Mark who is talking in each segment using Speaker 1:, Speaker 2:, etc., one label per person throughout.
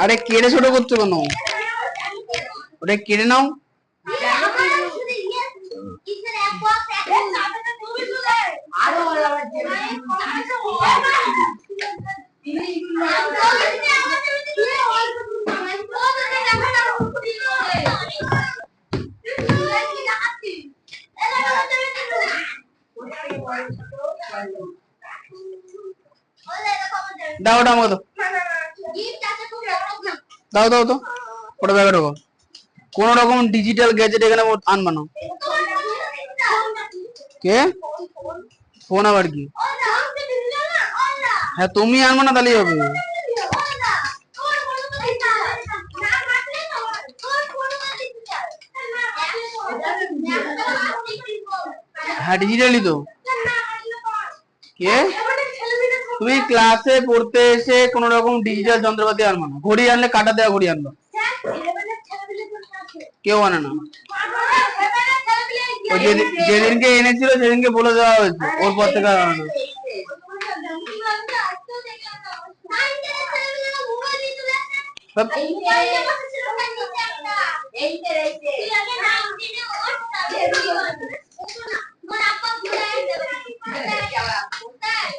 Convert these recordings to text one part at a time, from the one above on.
Speaker 1: আরে কেড়ে ছোট করছো কেন? ওটা কেড়ে নাও। দাও ওটা আমাকে দাও দাও তো ওটা ব্যাগে ঢোকো। কোন রকম ডিজিটাল গ্যাজেট এখানে আনবা না। কে ফোন আবার কি? হ্যাঁ তুমি আনবা না তাহলেই হবে। হ্যাঁ ডিজিটালি তো। কে তুমি ক্লাসে পড়তে এসে কোন রকম ডিজিটাল যন্ত্রপাতি আনবা না। ঘড়ি আনলে কাটা দেওয়া ঘড়ি আনবা। কেউ আনে না। যেদিনকে এনেছিল সেদিনকে বলে দেওয়া হয়েছে ওর পর থেকে আনানো।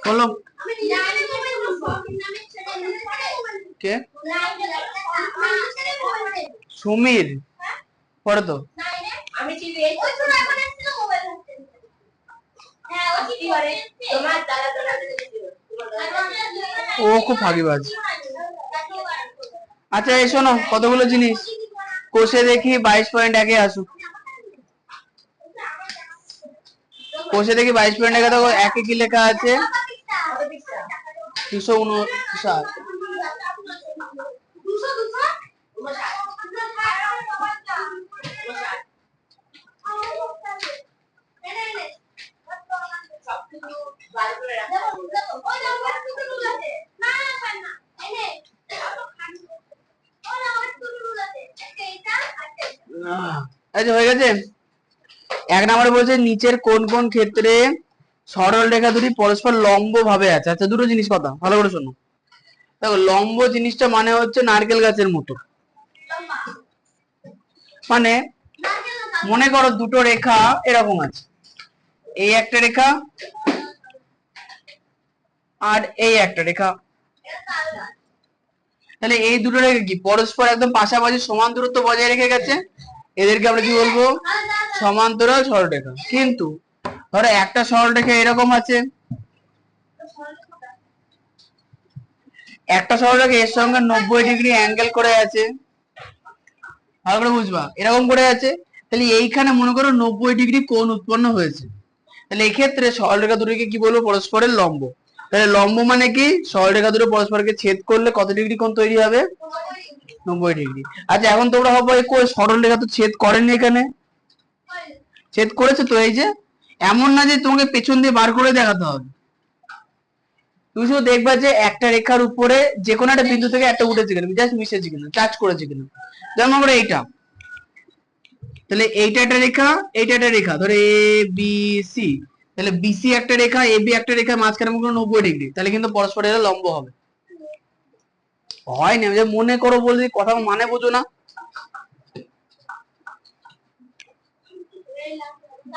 Speaker 1: বলো কে সুমির পড়ে তো ও খুব ফাঁকিবাজ। আচ্ছা এই শোনো কতগুলো জিনিস কোষে দেখি 22.1 আসুক। কোষে দেখি 22.1 দেখো একে কি লেখা আছে 259। হয়ে গেছে। 1 নম্বরে বলছে নিচের কোন কোন ক্ষেত্রে সরল রেখা দুটি পরস্পর লম্ব ভাবে আছে। আচ্ছা দুটো জিনিস কথা ভালো করে শোনো। দেখো লম্ব জিনিসটা মানে হচ্ছে নারকেল গাছের মতো। মানে মনে করো দুটো রেখা এরকম আছে, এই একটা রেখা আর এই একটা রেখা। তাহলে এই দুটো রেখা কি পরস্পর একদম পাশাপাশি সমান দূরত্ব বজায় রেখে গেছে, এদেরকে আমরা কি বলবো সমান্তরাল সরলরেখা। কিন্তু ধরো একটা সরলরেখা এরকম আছে, একটা সরলরেখা এর সঙ্গে 90 ডিগ্রি অ্যাঙ্গেল করে আছে, ভালো করে বুঝবা এরকম করে আছে। তাহলে এইখানে মনে করো 90 ডিগ্রি কোণ উৎপন্ন হয়েছে। তাহলে এই ক্ষেত্রে সরলরেখা দুটোকে কি বলবো পরস্পরের লম্ব। তাহলে লম্ব মানে কি সরলরেখা দুটো পরস্পরকে ছেদ করলে কত ডিগ্রি কোণ তৈরি হবে 90 ডিগ্রি। আচ্ছা এখন তোমরা ভাবো এই সরলরেখা তো ছেদ করেনি, এখানে ছেদ করেছে তো। এই যে এমন না যে তোমাকে পেছন দিয়ে বার করে দেখাতে হবে, তুমি শুধু দেখবা যে একটা রেখার উপরে যে কোনো একটা বিন্দু থেকে একটা উঠেছে কিনা, জাস্ট মিশেছে কিনা, টাচ করেছে কিনা। যেমন আমরা এইটা, তাহলে এইটা একটা রেখা এইটা একটা রেখা ধরে এ বি সি, তাহলে বিসি একটা রেখা এ বি একটা রেখা মাঝখানে 90 ডিগ্রি, তাহলে কিন্তু পরস্পর এরা লম্ব হবে। হয় না যে মনে করো বলছি কথা মানে বোঝো না,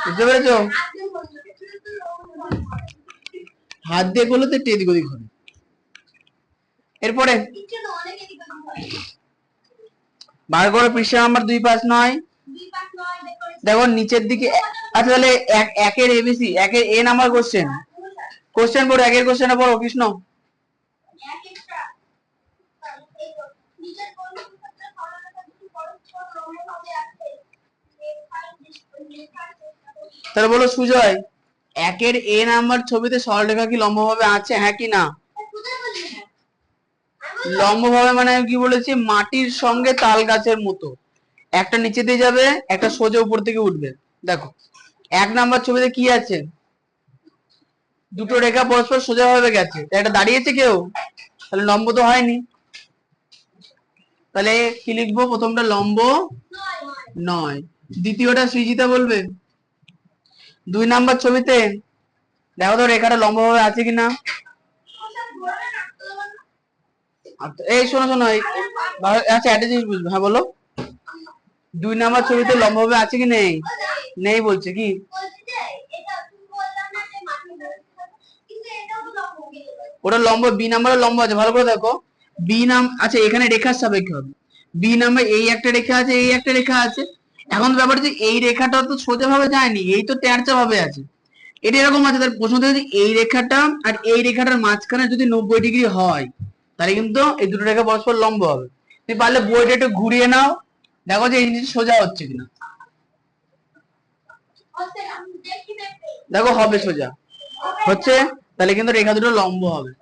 Speaker 1: বুঝতে পেরেছো? হাত দিয়ে করলে তো একটু এদিক ওদিক হবে। এরপরে বার করে পৃষ্ঠা নাম্বার 259। দেখো নিচের দিকে। আচ্ছা তাহলে একের এবিসি একের এ নাম্বার কোশ্চেন পড়ো, একের কোশ্চেনটা পড়ো কৃষ্ণ। তাহলে বলো সুজয় একের এ নাম্বার ছবিতে সরলরেখা কি লম্বভাবে আছে, হ্যাঁ কি না? লম্বভাবে মানে আমি কি বলেছি মাটির সঙ্গে তাল গাছের মতো, একটা নিচে দিয়ে যাবে একটা সোজা উপর থেকে উঠবে। দেখো এক নাম্বার ছবিতে কি আছে? দুটো রেখা পরস্পর সোজাভাবে গেছে, এটা দাঁড়িয়েছে কেউ? তাহলে লম্ব তো হয়নি। তাহলে কি লিখবো? প্রথমটা লম্ব নয়। দ্বিতীয়টা সৃজিতা বলবে। 2 নাম্বার ছবিতে দেখো তো রেখাটা লম্বভাবে আছে কিনা। এই শোনো শোনো, আচ্ছা একটা জিনিস বুঝবে, হ্যাঁ বলো। 2 নাম্বার ছবিতে লম্বভাবে আছে কি নেই? নেই বলছে। কি ওটা লম্ব, বি নাম্বারের লম্ব আছে, ভালো করে দেখো। বি নাম আচ্ছা, এখানে রেখার সাপেক্ষে হবে। বি নাম্বার এই একটা রেখা আছে, এই একটা রেখা আছে। এখন ব্যাপার যে এই রেখাটা তো সোজা ভাবে যায়নি, এই তো তেরচা ভাবে আছে। এটা এরকম আছে, তার প্রশ্ন যদি এই রেখাটা আর এই রেখাটার মাঝখানে যদি 90 ডিগ্রি হয়, তাহলে কিন্তু এই দুটো রেখা পরস্পর লম্ব হবে। তুমি পারলে বইটা একটু ঘুরিয়ে নাও, দেখো যে এই জিনিস সোজা হচ্ছে কিনা। দেখো হবে, সোজা হচ্ছে, তাহলে কিন্তু রেখা দুটো লম্ব হবে।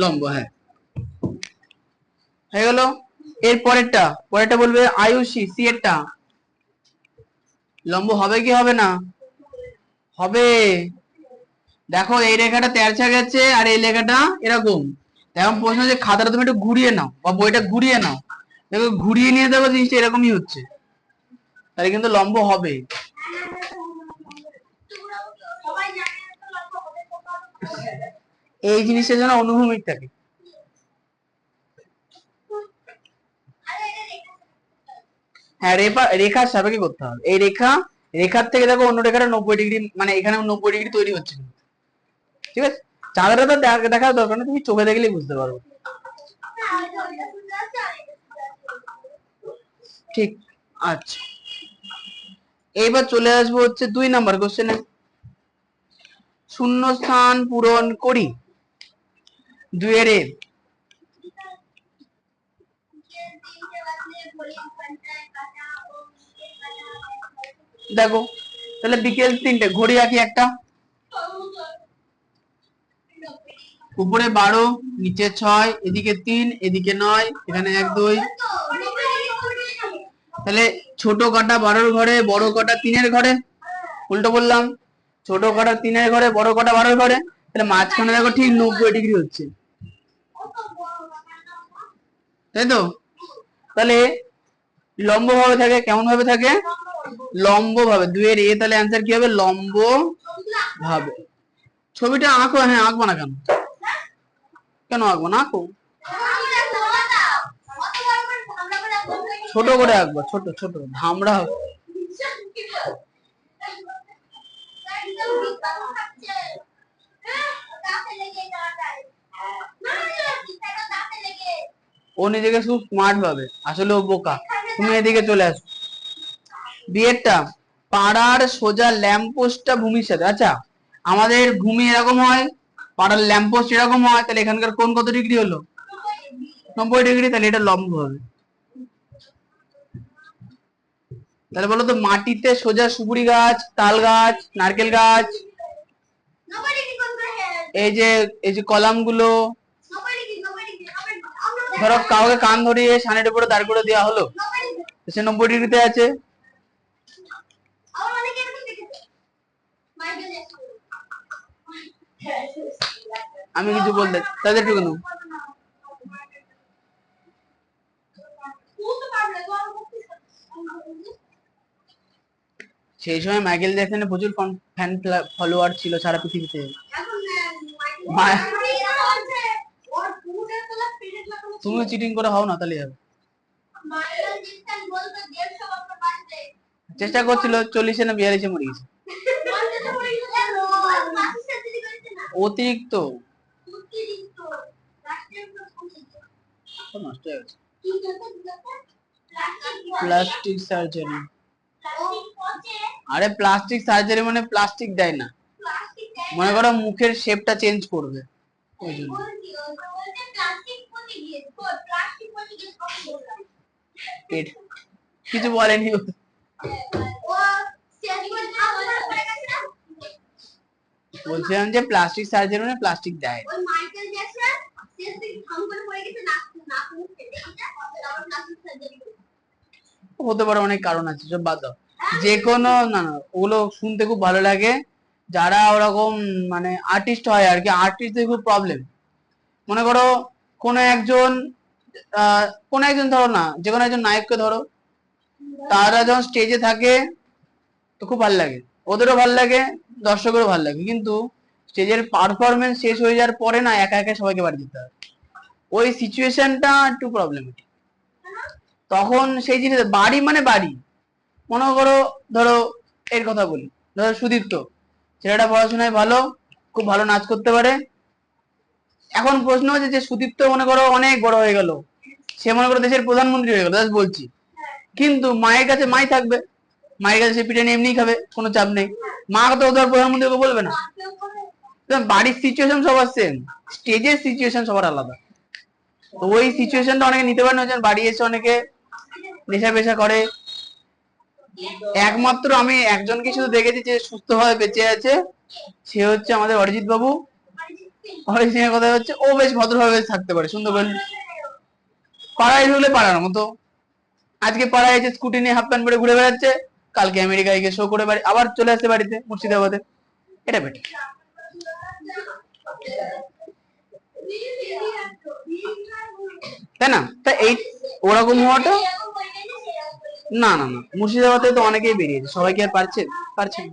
Speaker 1: লম্ব, হ্যাঁ, হয়ে গেল। এর পরেরটা বলবে আয়ুষী, সি এরটা লম্ব হবে কি হবে না? হবে। দেখো এই রেখাটা তেরছা গেছে আর এই রেখাটা এরকম। এখন প্রশ্ন যে খাতাটা তুমি একটু ঘুরিয়ে নাও বা বইটা ঘুরিয়ে নাও, দেখো ঘুরিয়ে নিয়ে দেখো জিনিসটা এরকমই হচ্ছে, তাহলে কিন্তু লম্ব হবে। এই জিনিসটা যেন অনুভূমিক থাকে। হ্যাঁ, রেখার সাপেক্ষে করতে হবে। এই রেখার থেকে দেখো অন্য রেখাটা 90 ডিগ্রি, মানে এখানে 90 ডিগ্রি তৈরি হচ্ছে, ঠিক আছে। চাঁদাটা তো দেখার দরকার নেই, তুমি চোখে দেখলেই বুঝতে পারবে। ঠিক। আচ্ছা, এইবার চলে আসবো হচ্ছে 2 নাম্বার কোশ্চেনে। শূন্যস্থান পূরণ করি। 2 এর দেখো, তাহলে বিকেল 3টে, ঘড়ি আঁকি একটা। উপরে 12, নিচে 6, এদিকে 3, এদিকে 9, এখানে 1 2। তাহলে ছোট কাটা 12 ঘরে, বড় কাটা 3 ঘরে। উল্টো বললাম, ছোট কাটা 3 ঘরে, বড় কাটা 12 ঘরে। তাহলে মাঝখানে দেখো ঠিক 90 ডিগ্রি হচ্ছে, তাই তো। তাহলে লম্ব ভাবে থাকে, কেমন ভাবে থাকে? লম্ব ভাবে। 2 এর তাহলে অ্যান্সার কি হবে? লম্ব ভাবে। ছবিটা আঁকো। হ্যাঁ, আঁকবো না কেন? কেন আঁকবো না? আঁকো, ছোট করে আঁকবো, ছোট ছোট ধামড়া। ও নিজেকে খুব স্মার্ট ভাবে, আসলে ও বোকা। তুমি এদিকে চলে আসো। বিয়েরটা, পাড়ার সোজা ল্যাম্পপোস্টটা ভূমির সাথে। আচ্ছা, আমাদের ভূমি এরকম হয়, পাড়ার ল্যাম্পপোস্ট এরকম হয়, তাহলে এখানকার কোণ কত ডিগ্রি হলো? 90 ডিগ্রি। তাহলে এটা লম্ব হবে। তাহলে বলো তো, মাটিতে সোজা সুপুরি গাছ, তাল গাছ, নারকেল গাছ, এই যে কলাম গুলো, ধরো কাউকে কান ধরিয়ে সানের উপরে দাঁড় করে দেওয়া হলো, সে 90 ডিগ্রিতে আছে। আমি কিছু বলতে তাদের একটু কেন, সেই সময় মাইকেল জ্যাকসনের প্রচুর ফ্যান ফলোয়ার ছিল সারা পৃথিবীতে। তুমি চিটিং করে হও না, তাহলে হবে। চেষ্টা করছিল, 40-এ না 42-এ মরে গেছে। অতিরিক্ত নষ্ট হয়ে গেছে। Plastic surgery. আরে প্লাস্টিক সার্জারি মানে প্লাস্টিক দেয় না, মনে করো মুখের শেপটা চেঞ্জ করবে, ওই জন্য। কিছু বলেনি, বলছিলাম যে প্লাস্টিক সার্জারি মানে প্লাস্টিক দেয়। হতে পারে, অনেক কারণ আছে, সব বাদ দাও। যে কোনো, না না, ওগুলো শুনতে খুব ভালো লাগে, যারা ওরকম মানে আর্টিস্ট হয় আর কি, আর্টিস্টদের খুব প্রবলেম। মনে করো কোনো একজন কোনো একজন ধরো না, যে কোনো একজন নায়ককে ধরো, তারা যখন স্টেজে থাকে তো খুব ভালো লাগে, ওদেরও ভালো লাগে, দর্শকেরও ভালো লাগে, কিন্তু স্টেজের পারফরমেন্স শেষ হয়ে যাওয়ার পরে না একা একা সবাইকে বাড়ি দিতে হয়, ওই সিচুয়েশনটা একটু প্রবলেমেটিক। তখন সেই জিনিস, বাড়ি মানে বাড়ি, মনে করো, ধরো এর কথা বলি, ধরো সুদীপ্ত, ছেলেটা পড়াশোনায় ভালো, খুব ভালো নাচ করতে পারে। এখন প্রশ্ন হচ্ছে যে সুদীপ্ত মনে করো অনেক বড় হয়ে গেল, সে মনে করো দেশের প্রধানমন্ত্রী হয়ে গেল, বলছি, কিন্তু মায়ের কাছে মাই থাকবে, মায়ের কাছে সে পিঠে এমনি খাবে, কোনো চাপ নেই, মা তো ওদের প্রধানমন্ত্রীকে বলবে না। বাড়ির সিচুয়েশন সবার সেম, স্টেজের সিচুয়েশন সবার আলাদা। তো ওই সিচুয়েশনটা অনেকে নিতে পারে না, বাড়ি এসে অনেকে নেশা পেশা করে। একমাত্র আমি একজনকে শুধু দেখেছি যে সুস্থভাবে বেঁচে আছে, সে হচ্ছে আমাদের অরিজিৎ বাবু। অরিজিৎ সিং এর কথা হচ্ছে ও বেশ ভদ্রভাবে থাকতে পারে, সুন্দর করে পাড়ায় ঢুকলে পাড়ার মতো। আজকে পাড়ায় এসে স্কুটি নিয়ে হাফ প্যান্ট পরে ঘুরে বেড়াচ্ছে, কালকে আমেরিকায় গিয়ে শো করে বাড়ি আবার চলে আসছে বাড়িতে মুর্শিদাবাদে। এটা বেটার, তাই না? তা এই ওরকম হওয়াটা, না না না, মুর্শিদাবাদে তো অনেকেই বেরিয়েছে, সবাই কি আর পারছে? পারছে না।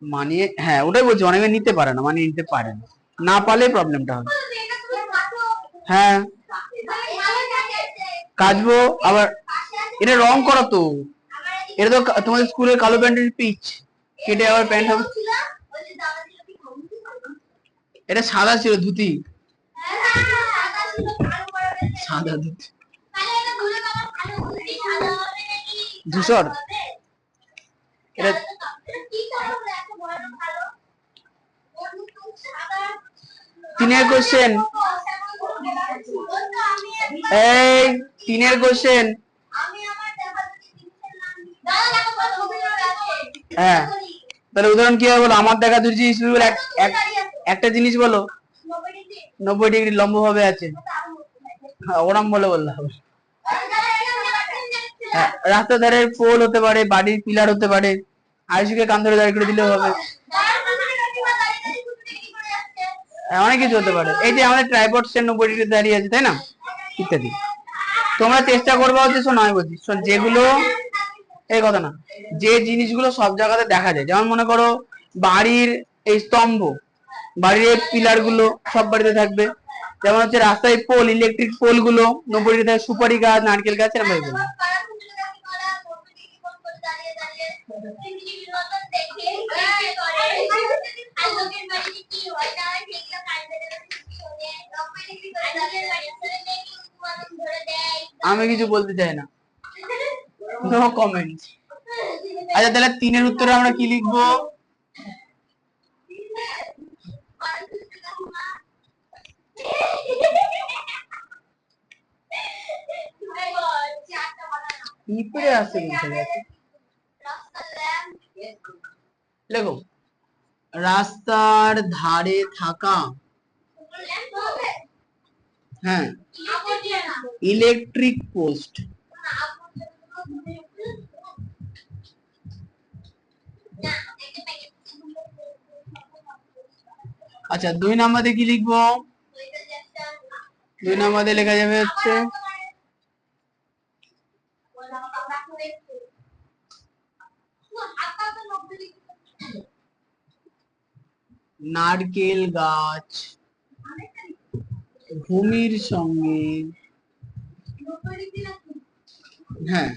Speaker 1: মানিয়ে, হ্যাঁ ওটাই বলছি, অনেকে নিতে পারে না, মানিয়ে নিতে পারে না, না পারলে প্রবলেমটা হবে। হ্যাঁ, কাচবো আবার, এটা রং করা তো, এটা তো তোমাদের স্কুলের কালো প্যান্টের পিচ কেটে আবার প্যান্ট হবে। এটা সাদা ছিল ধুতি, সাদা ধুতি, ধূসর। এটা তিনের কোশ্চেন, এই তিনের কোশ্চেন, হ্যাঁ, তাহলে উদাহরণ কি হবে বলো? আমার দেখা দুই জিনিস বলো, একটা জিনিস বলো 90 ডিগ্রি লম্ব ভাবে আছে, ওরম বলে বললে হবে। হ্যাঁ, রাস্তার ধারে পোল হতে পারে, বাড়ির পিলার হতে পারে, আয়ুষকে কান ধরে দাঁড়িয়ে করে দিলেও হবে। অনেক কিছু হতে পারে, এই যে আমাদের ট্রাইপড স্ট্যান্ড 90 ডিগ্রি দাঁড়িয়ে আছে, তাই না, ইত্যাদি। তোমরা চেষ্টা করবা হচ্ছে, শোনো আমি বলছি, শোন, যেগুলো এই কথা না, যে জিনিসগুলো সব জায়গাতে দেখা যায়, যেমন মনে করো বাড়ির এই স্তম্ভ, বাড়ির এই পিলার গুলো সব বাড়িতে থাকবে, যেমন হচ্ছে রাস্তায় পোল, ইলেকট্রিক পোল গুলো 90 ডিগ্রি থাকে, সুপারি গাছ, নারকেল গাছ, এরকম ভাবে। আমি কিছু বলতে চাই না, নো কমেন্ট। আচ্ছা, তাহলে তিনের উত্তরে আমরা কি লিখবো? পিঁপড়ে আসছে লেখো, রাস্তার ধারে থাকা, হ্যাঁ, ইলেকট্রিক পোস্ট। আচ্ছা, 2 নম্বরে কি লিখবো? 2 নম্বরে লেখা যাবে হচ্ছে নারকেল গাছ ভূমির সঙ্গে, হ্যাঁ,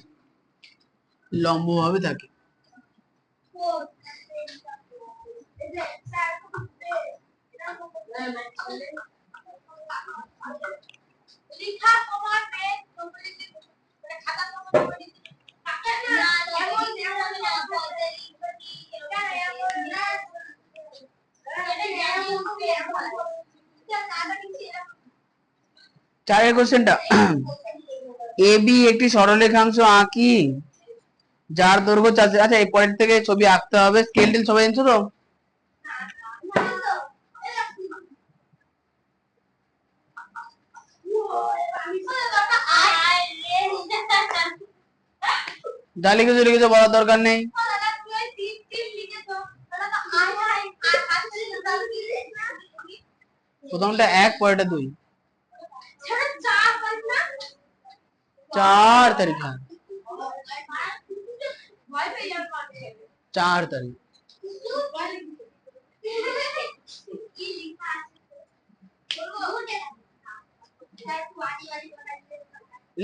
Speaker 1: লম্বভাবে থাকে। চারের কোশ্চেনটা, এ বি একটি সরলরেখাংশ আঁকি যার দৈর্ঘ্য 4। আচ্ছা, এই পয়েন্ট থেকে ছবি আঁকতে হবে, স্কেল টেল সবাই জানছো তো? যা লিখেছো লিখেছো, বলার দরকার নেই। প্রথমটা 1, পরেরটা 2। 4 তারিখ, হ্যাঁ 4 তারিখ।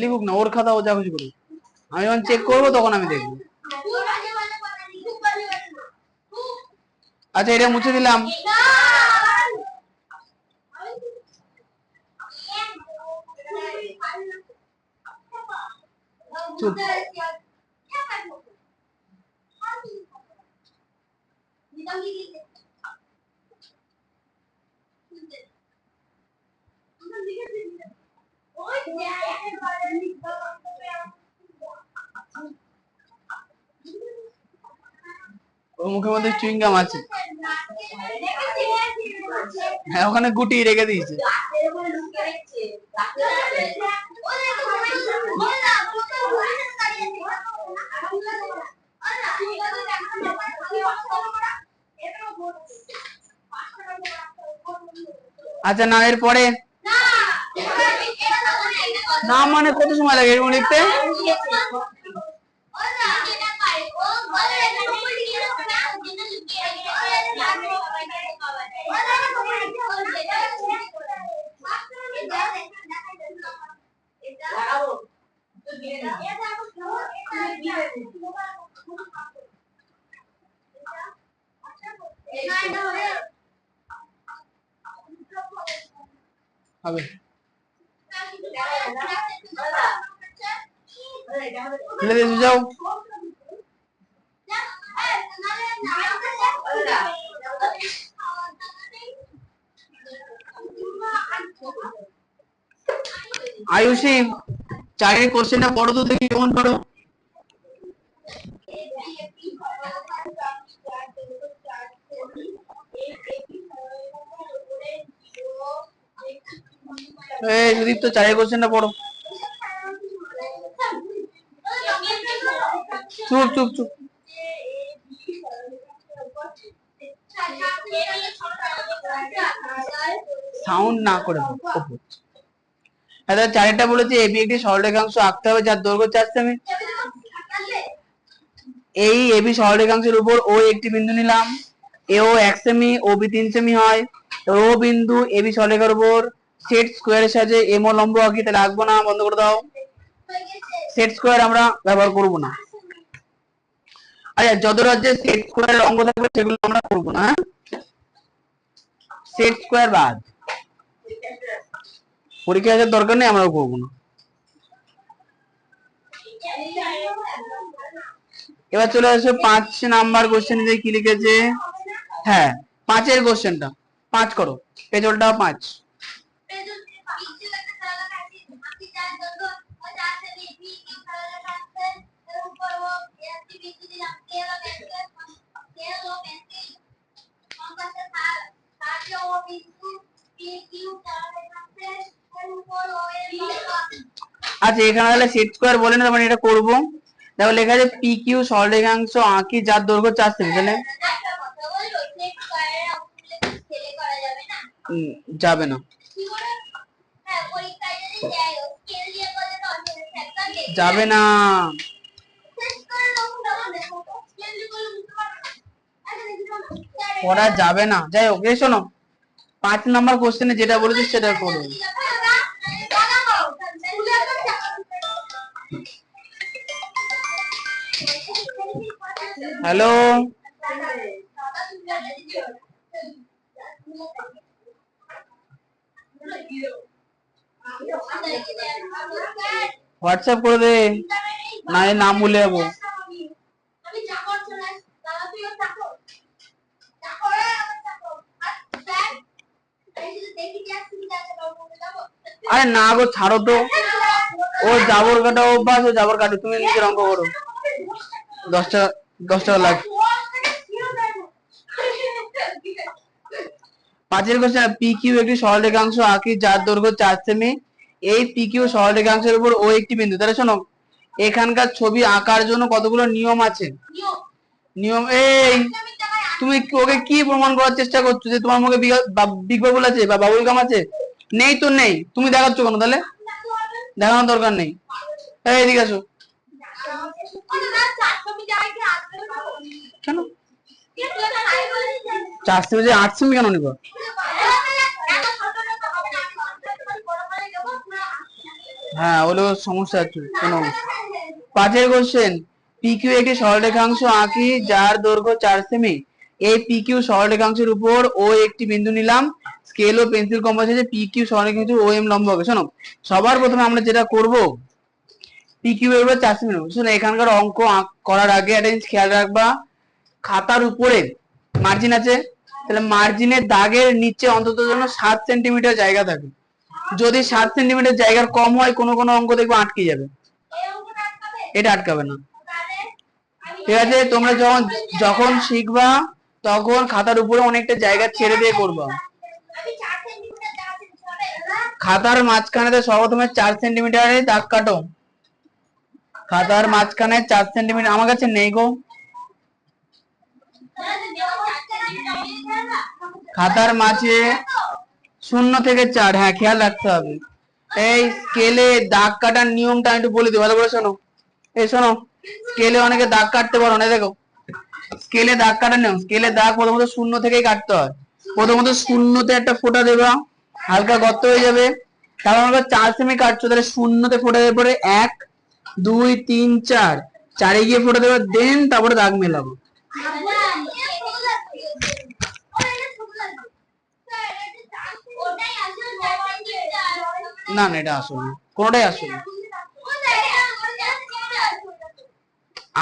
Speaker 1: লিখুক না, ওর খাতা ও যা খুশি করুক, আমি যখন চেক করবো তখন আমি দেখবো। আচ্ছা, এটা মুছে দিলাম। চুপ। ওর মুখের মধ্যে চুইংগাম আছে, হ্যাঁ ওখানে গুটি রেখে দিয়েছে। আচ্ছা না, এরপরে না মানে কত সময় লাগে এরকম লিখতে? হবে যাও। আয়ুষী, 4 কোশ্চেনটা পড়ো তো দেখি কেমন পড়ো। সুদীপ তো 4 কোশ্চেনটা পড়ো। চুপ চুপ চুপ, সাউন্ড না করে। হ্যাঁ, 4টা বলেছে এবি একটি সরলরেখাংশ আঁকতে হবে যার দৈর্ঘ্য 4 সেমি। এই এবি সরলরেখাংশের উপর ও একটি বিন্দু নিলাম, এও 1 সেমি, ওবি 3 সেমি হয়। ও বিন্দু এবি সরলরেখার উপর সেট স্কয়ারের সাহায্যে এমও লম্ব আঁকি, তাহলে আঁকবো না, বন্ধ করে দাও। সেট স্কয়ার আমরা ব্যবহার করব না। আচ্ছা, যত রাজ্যে সেট স্কয়ারের অঙ্ক থাকবে সেগুলো আমরা করব না। সেট স্কয়ার বাদ, পরীক্ষা আসার দরকার নেই, আমরাও করব না। এবার চলে আসো 5 নাম্বার কোশ্চেন, যে কি লিখেছে। হ্যাঁ, 5 কোশ্চেনটা 5 করো, পেজ উল্টাও 5। আচ্ছা, এখানে তাহলে সেট স্কয়ার বলে না, মানে এটা করব। দেখো লেখা আছে পি কিউ সরলরেখাংশ আঁকি যার দৈর্ঘ্য 4 সেমি, তাহলে যাবে না, যাবে না, পড়া যাবে না। যাই হোক, এই শোনো 5 নাম্বার কোশ্চেনে যেটা বলেছি সেটা করো। হ্যালো, হোয়াটসঅ্যাপ করে দে, না এর নাম ভুলে যাবো। আরে না গো, ছাড়ো তো, ও জাবর কাটা অভ্যাস, ও জাবর কাটো, তুমি নিজের অঙ্ক করো। 10 টাকা লাগ। 5 কোশ্চেন, পি কিউ একটি সরলরেখাংশ আঁকি যার দৈর্ঘ্য 4 সেমি। এই পি কিউ সরলরেখাংশের উপর ও একটি বিন্দু, তাহলে শোনো এখানকার ছবি আঁকার জন্য কতগুলো নিয়ম আছে। নিয়ম এই তুমি ওকে কি প্রমাণ করার চেষ্টা করছো যে তোমার মুখে বিগ বাবুল আছে বা বাবুল গাম আছে? নেই তো নেই, তুমি দেখাচ্ছ কেন তাহলে? দেখানোর দরকার নেই। এই এদিকে আসো। কেন 4 সেমি 8 সেমি কেন নিব? হ্যাঁ ওগুলো সমস্যা আছে কোনো। 5 কোশ্চেন, পিকিউ একটি সরলরেখাংশ আঁকি যার দৈর্ঘ্য 4 সেমি। এই পিকিউ সরলরেখাংশের উপর ও একটি বিন্দু নিলাম, স্কেল ও পেন্সিল কম্পাস আছে পিকিউ সরলরেখাংশ ও এম লম্ব হবে। শোনো সবার প্রথমে আমরা যেটা করব পিকিউ এর উপর 4 সেমি নেব। শোনো এখানকার অঙ্ক করার আগে একটা জিনিস খেয়াল রাখবা, খাতার উপরে মার্জিন আছে, তাহলে মার্জিনের দাগের নিচে অন্তত যেন 7 সেন্টিমিটার জায়গা থাকে। যদি 7 সেন্টিমিটার জায়গার কম হয় কোনো কোনো অঙ্ক দেখবো আটকে যাবে, এটা আটকাবে না। ঠিক আছে, তোমরা যখন যখন শিখবা তখন খাতার উপরে অনেকটা জায়গা ছেড়ে দিয়ে করবা। খাতার মাঝখানে সর্বপ্রথমে 4 সেন্টিমিটারের দাগ কাটো। খাতার মাঝখানে 4 সেন্টিমিটার আমার কাছে নেই গো। খাতার মাঝে 0 থেকে 4, হ্যাঁ খেয়াল রাখতে হবে। এই স্কেলে দাগ কাটার নিয়মটা একটু বলে দিই ভালো করে শোনো। এই শোনো, স্কেলে অনেকে দাগ কাটতে পারো না, দেখো স্কেলে দাগ কাটার নিয়ম, স্কেলে দাগ প্রথমত 0 থেকেই কাটতে হয়। প্রথমত 0তে একটা ফোঁটা দেবা, হালকা গর্ত হয়ে যাবে। তারপর আমরা 4 সেমি কাটছো, তাহলে 0তে ফোঁটা দেওয়ার পরে 1 2 3 4, 4-এ গিয়ে ফোঁটা দেবা, দেন তারপরে দাগ মেলাবো। না না এটা আসলে কোনটাই আসলে।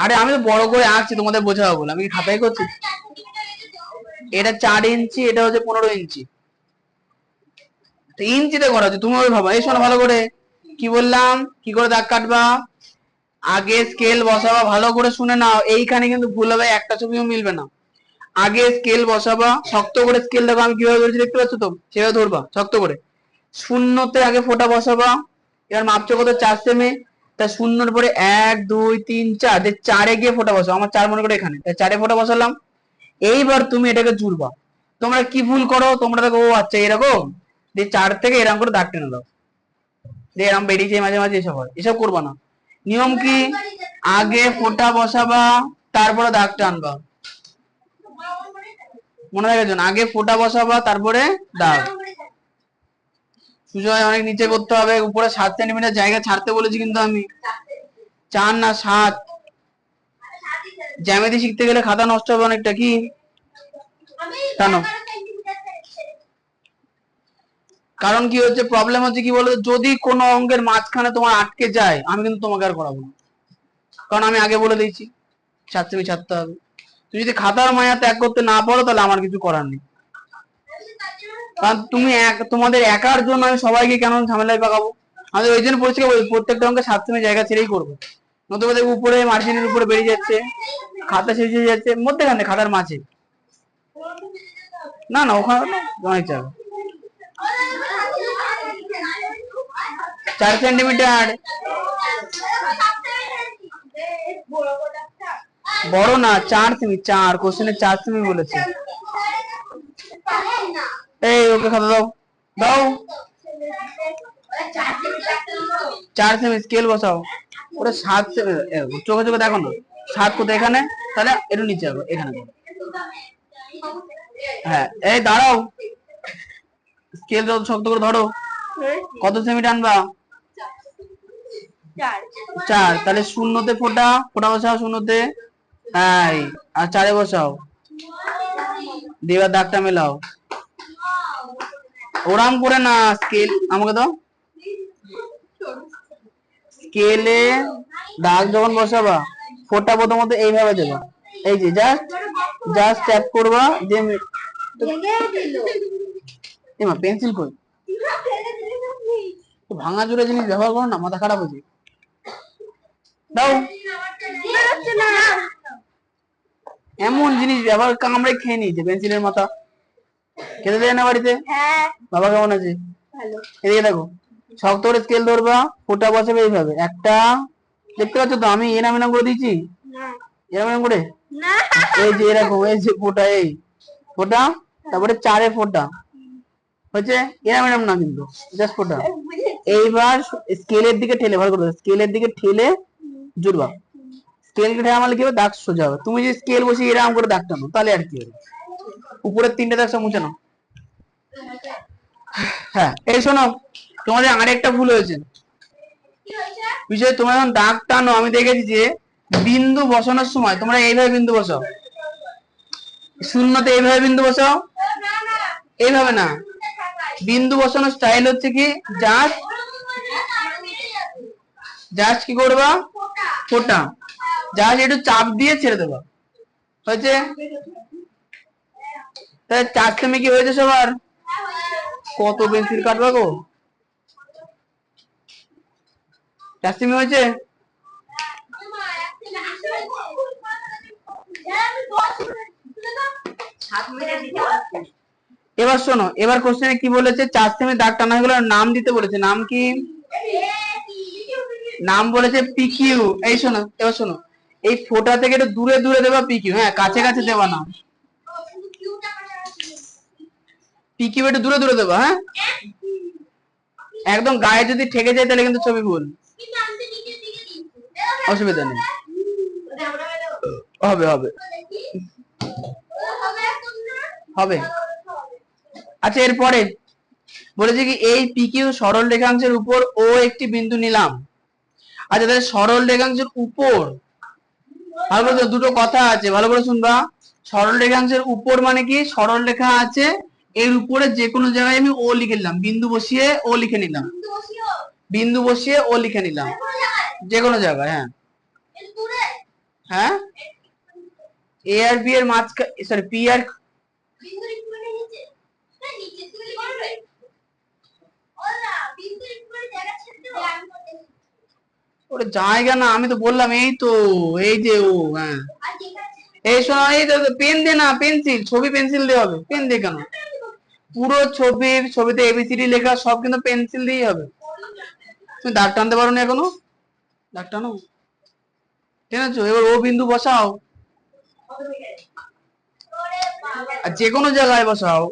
Speaker 1: আরে আমি তো বড় করে আঁকছি তোমাদের বোঝাবো বলে, আমি খাতায় করছি। এটা 4 ইঞ্চি, এটা হচ্ছে 15 ইঞ্চি। ইঞ্চিতে করা হচ্ছে, তুমি ওই ভাবা। এই শোনো ভালো করে কি বললাম, কি করে দাগ কাটবা। আগে স্কেল বসাবা, ভালো করে শুনে নাও, এইখানে কিন্তু ভুল হবে, একটা ছবিও মিলবে না। আগে স্কেল বসাবা, শক্ত করে স্কেল দেখো আমি কিভাবে ধরেছি দেখতে পাচ্ছ তো, সেভাবে ধরবা শক্ত করে। 0তে আগে ফোঁটা বসাবা, এবার মাপছো কত 4 সেমি, তা 0-এর পরে 1 2 3 4, যে 4-এ গিয়ে ফোঁটা বসাও, আমার 4 মনে করে এখানে, তাই 4-এ ফোঁটা বসালাম। এইবার তুমি এটাকে জুড়বা। তোমরা কি ভুল করো, তোমরা দেখো ও আচ্ছা এরকম, যে 4 থেকে এরকম করে দাগ টেনে দাও, যে এরকম বেরিয়েছে মাঝে মাঝে, এসব হয়, এসব করবা না। নিয়ম কি, আগে ফোঁটা বসাবা তারপরে দাগ টানবা, মনে রাখার জন্য আগে ফোঁটা বসাবা তারপরে দাগ। সুজয় অনেক নিচে করতে হবে, উপরে 7 সেন্টিমিটার জায়গা ছাড়তে বলেছি কিন্তু আমি, 4 না 7। জ্যামিতি শিখতে গেলে খাতা নষ্ট হবে অনেকটা, কি জানো? কারণ কি হচ্ছে, প্রবলেম হচ্ছে কি বলতো, যদি কোনো অঙ্কের মাঝখানে তোমার আটকে যায় আমি কিন্তু তোমাকে আর করাবো না, কারণ আমি আগে বলে দিয়েছি 7 সেমি ছাড়তে হবে। তুমি যদি খাতার মায়া ত্যাগ করতে না পারো তাহলে আমার কিছু করার নেই। কারণ তুমি তোমাদের একার জন্য আমি সবাইকে কেন ঝামেলায় পাকাবো। আমাদের ওই জন্য পরিষ্কার বলি, প্রত্যেকটা অঙ্কে 7 সেমি জায়গা ছেড়েই করবো, নতুবা দেখবো উপরে মার্জিনের উপরে বেরিয়ে যাচ্ছে, খাতা শেষ হয়ে যাচ্ছে, মধ্যেখানে খাতার মাঝে। না না ওখানে অনেক যাবে। 4 সেন্টিমিটার বড় না, 4 সেমি, 4 কোশ্চেনে 4 সেমি বলেছে। এই ওকে খাতা দাও, দাও 4 সেমি, স্কেল বসাও। ওটা 7 সেমি, চোখে চোখে দেখো না, 7 কোথায় এখানে, তাহলে একটু নিচে হবে এখানে। হ্যাঁ এই দাঁড়াও, স্কেল যত শক্ত করে ধরো। কত সেমি টানবা? 4, তাহলে 0তে ফোঁটা, ফোঁটা বসাও 0তে, হ্যাঁ আর 4-এ বসাও, দিবার দাগটা মেলাও। ওরাম করে না, স্কেল আমাকে দাও, স্কেলে দাগ যখন বসাবা ফোঁটা প্রথমত এইভাবে দেবা, এই যে জাস্ট জাস্ট ট্যাপ করবা, যে এমা পেন্সিল কই, ভাঙা জোড়া জিনিস ব্যবহার করো না, মাথা খারাপ হয়েছে। দাও, এমন জিনিস ব্যবহার কামড়ে খেয়ে নিয়েছে পেন্সিলের মাথা, খেতে দেয় না বাড়িতে। বাবা কেমন আছে? এদিকে দেখো, শক্ত করে স্কেল ধরবা, ফোঁটা বসাবে এইভাবে, 1টা দেখতে পাচ্ছ তো আমি এরম এরম করে দিয়েছি,
Speaker 2: না
Speaker 1: এরম এরম করে,
Speaker 2: না
Speaker 1: এই যে এরকম, এই যে ফোঁটা, এই ফোঁটা, তারপরে চারে ফোঁটা হচ্ছে, এরম এরম না কিন্তু জাস্ট ফোঁটা। এইবার স্কেলের দিকে ঠেলে, ভালো করে স্কেলের দিকে ঠেলে জুড়বা। স্কেল ঠেলে আমার কি হবে, দাগ সোজা হবে। তুমি যদি স্কেল বসিয়ে এরকম করে দাগ টানো তাহলে আর কি হবে, উপরের তিনটে দাগ সব মুছে নাও। হ্যাঁ, এই শোনো, তোমাদের আরেকটা ভুল হয়েছে বিষয়, তোমরা যখন দাগ টানো আমি দেখেছি যে বিন্দু বসানোর সময় তোমরা এইভাবে বিন্দু বসাও, শূন্যতে এইভাবে বিন্দু বসাও, এইভাবে না। বিন্দু বসানোর স্টাইল হচ্ছে কি, জাস্ট জাস্ট কি করবা, ফোঁটা জাস্ট একটু চাপ দিয়ে ছেড়ে দেবা, হয়েছে। তাহলে 4 সেমি কি হয়েছে সবার? কত পেন্সিল কাটবা গো, 4 সেমি হয়েছে? এবার শোনো, এবার কোশ্চেনে কি বলেছে, 4 সেমি দাগ টানা হয়ে গেলে নাম দিতে বলেছে, নাম কি? নাম বলেছে পিকিউ। এই শোনো, এবার শোনো, এই ফোঁটা থেকে একটু দূরে দূরে দেবা পিকিউ, হ্যাঁ কাছে কাছে দেবা না, পিকিউ একটু দূরে দূরে দেবা, হ্যাঁ একদম গায়ে যদি ঠেকে যায় তাহলে কিন্তু ছবি ভুল, অসুবিধা নেই, হবে হবে হবে। আচ্ছা এরপরে বলেছে কি, এই পিকিউ সরল রেখাংশের উপর ও একটি বিন্দু নিলাম। আচ্ছা তাহলে সরল রেখাংশের উপর, ভালো করে দুটো কথা আছে, ভালো করে শুনবা। সরল রেখাংশের উপর মানে কি, সরল রেখা আছে এর উপরে যে কোনো জায়গায় আমি ও লিখে নিলাম, বিন্দু বসিয়ে ও লিখে নিলাম, বিন্দু বসিয়ে ও লিখে নিলাম যে কোনো জায়গায়, হ্যাঁ হ্যাঁ, এ আর বি এর মাঝখানে, সরি পি আর, ওটা জায়গা না, আমি তো বললাম এই তো, এই যে ও, হ্যাঁ এই শোনো, এই তো পেন দে না, পেন্সিল, ছবি পেন্সিল দিয়ে হবে, পেন দিয়ে কেন? পুরো ছবির, ছবিতে এবিসিডি লেখা সব কিন্তু পেন্সিল দিয়েই হবে। তুমি দাগ টানতে পারো না এখনো, দাগ টানো, ঠিক আছে। এবার ও বিন্দু বসাও, আর যে কোনো জায়গায় বসাও।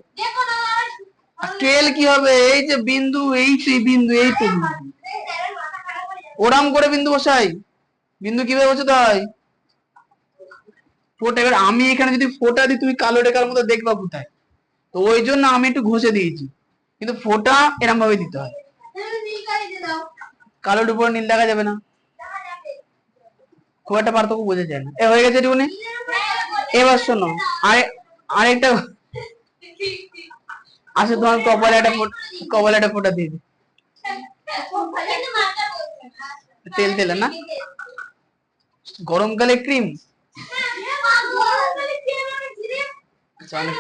Speaker 1: স্কেল কি হবে, এই যে বিন্দু, এই তো বিন্দু, এই তো বিন্দু, ওরাম করে বিন্দু বসাই, বিন্দু কিভাবে বসাতে হয়, ফোঁটা। এবার আমি এখানে যদি ফোঁটা দিই তুমি কালো রেখার মতো দেখবা কোথায়, তো ওই জন্য আমি একটু ঘষে দিয়েছি, কিন্তু ফোঁটা এরম ভাবে দিতে হয়, কালোর উপর নীল দেখা যাবে না, খুব একটা পার্থক্য বোঝা যায় না। এ হয়ে গেছে টুকুনি। এবার শোনো, আরেকটা, আচ্ছা তোমার কপালে একটা ফোঁটা দিয়ে দিই, তেল তেলে না, গরমকালে ক্রিম, আচ্ছা অনেক,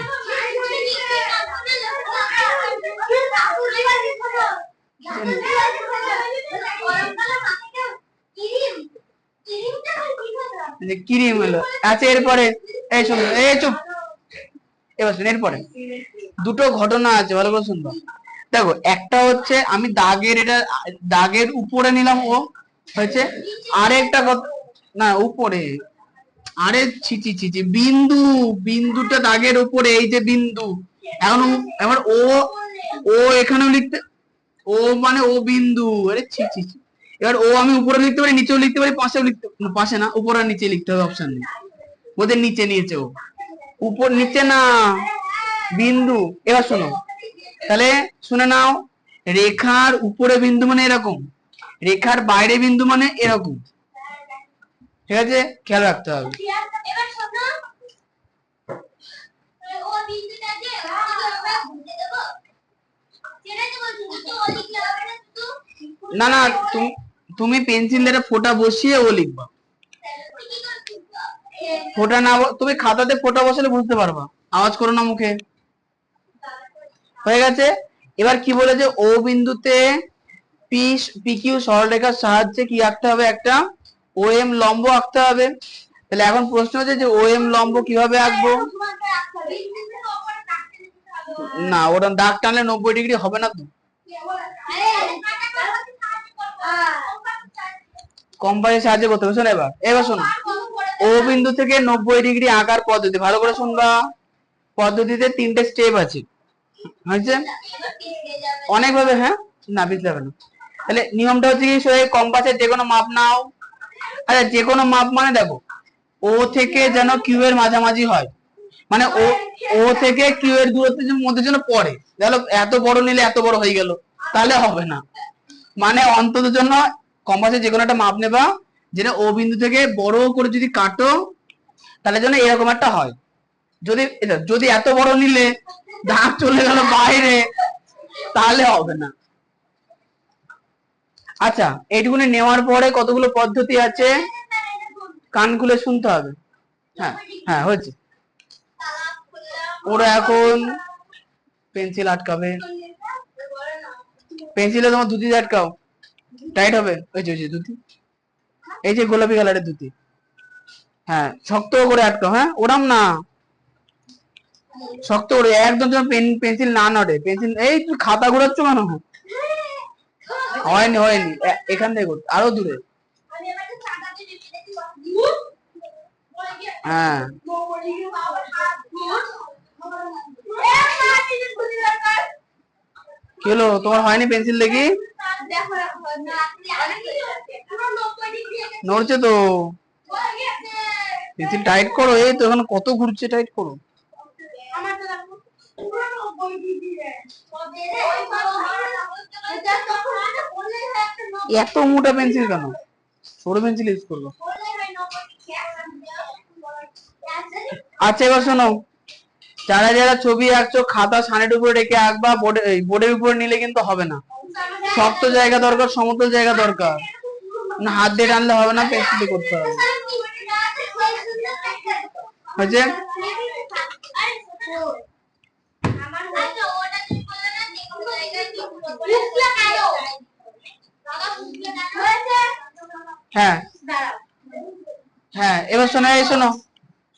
Speaker 1: ক্রিম হলো। আচ্ছা এরপরে, এই শোনো, এই চুপ, এবার শোনো, এরপরে দুটো ঘটনা আছে, ভালো করে শুনবো। দেখো একটা হচ্ছে আমি দাগের, এটা দাগের উপরে নিলাম ও, হয়েছে। আরেকটা কথা, না উপরে, আরে ছি ছি ছি ছি, বিন্দু, বিন্দুটা দাগের উপরে, এই যে বিন্দু, এখন এবার ও, ও এখানেও লিখতে, ও মানে ও বিন্দু, আরে ছি ছি ছি। এবার ও আমি উপরে লিখতে পারি, নিচেও লিখতে পারি, পাশেও লিখতে, পাশে না, উপরে আর নিচে লিখতে হবে, অপশন নেই, ওদের নিচে নিয়েছে ও, উপর নিচে না, বিন্দু। এবার শোনো, তাহলে শুনে নাও, রেখার উপরে বিন্দু মানে এরকম, রেখার বাইরে বিন্দু মানে এরকম, ঠিক আছে, খেয়াল রাখতে হবে। না না, তুমি পেন্সিল দিয়ে ফোঁটা বসিয়ে ও লিখবা, ফোঁটা না, তুমি খাতাতে ফোঁটা বসালে বুঝতে পারবা, আওয়াজ করো না মুখে, হয়ে গেছে। এবার কি বলেছে, ও বিন্দুতে পিকিউ সরলরেখার সাহায্যে কি আঁকতে হবে, একটা ও এম লম্ব আঁকতে হবে। তাহলে এখন প্রশ্ন হচ্ছে যে ও এম লম্ব কিভাবে আঁকবো, না ওটা দাগ টানলে 90 ডিগ্রি হবে না তো, কম্পাসের সাহায্যে করতে হবে। শোনো এবার শোনো, ও বিন্দু থেকে 90 ডিগ্রি আঁকার পদ্ধতি ভালো করে শুনবা। পদ্ধতিতে 3টে স্টেপ আছে, হয়েছে অনেক ভাবে। হ্যাঁ না বুঝতে হবে না। তাহলে নিয়মটা হচ্ছে কি, কম্পাসের যে কোনো মাপ নাও। আচ্ছা যে কোনো মাপ মানে দেখো, ও থেকে যেন কিউ এর মাঝামাঝি হয়, মানে ও থেকে কিউ এর দূরত্বের মধ্যে যেন পড়ে। দেখো এত বড় নিলে এত বড় হয়ে গেল, তাহলে হবে না। মানে অন্তত জন্য কম্পাসের যে কোনো একটা মাপ নেবা, যেটা ও বিন্দু থেকে বড় করে যদি কাটো, তাহলে যেন এরকম একটা হয়। যদি এত বড় নিলে দাগ চলে গেল বাইরে, তাহলে হবে না। আচ্ছা এইটুকুনি নেওয়ার পরে কতগুলো পদ্ধতি আছে, কান খুলে শুনতে হবে। হ্যাঁ হ্যাঁ হচ্ছে। ওরা এখন পেন্সিল আটকাবে, পেন্সিলে তোমার ধুতি আটকাও, টাইট হবে। ওই যে ধুতি, এই যে গোলাপি কালারের ধুতি, হ্যাঁ শক্ত করে আটকাও। হ্যাঁ ওরাম না, শক্ত করে একদম যেন পেন্সিল না নড়ে। পেন্সিল এই তুই খাতা ঘোরাচ্ছ কেন? হয়নি হয়নি, এখান থেকে আরো দূরে। হ্যাঁ কি হলো তোমার, হয়নি পেন্সিল দেখি? নড়ছে তো, পেন্সিল টাইট করো। এই তো এখন কত ঘুরছে, টাইট করো। এত মোটা পেন্সিল কেন, ছোট পেন্সিল ইউজ করবো। আচ্ছা এবার শোনো, যারা যারা ছবি আঁকছো খাতা সানের উপরে রেখে আঁকবা, বোর্ডের উপরে নিলে কিন্তু হবে না। শক্ত জায়গা দরকার, সমতল জায়গা দরকার, না হাত দিয়ে টানলে হবে না, পেন্সিল দিয়ে করতে হবে। হয়েছে? হ্যাঁ হ্যাঁ এবার শোনো, এই শোনো,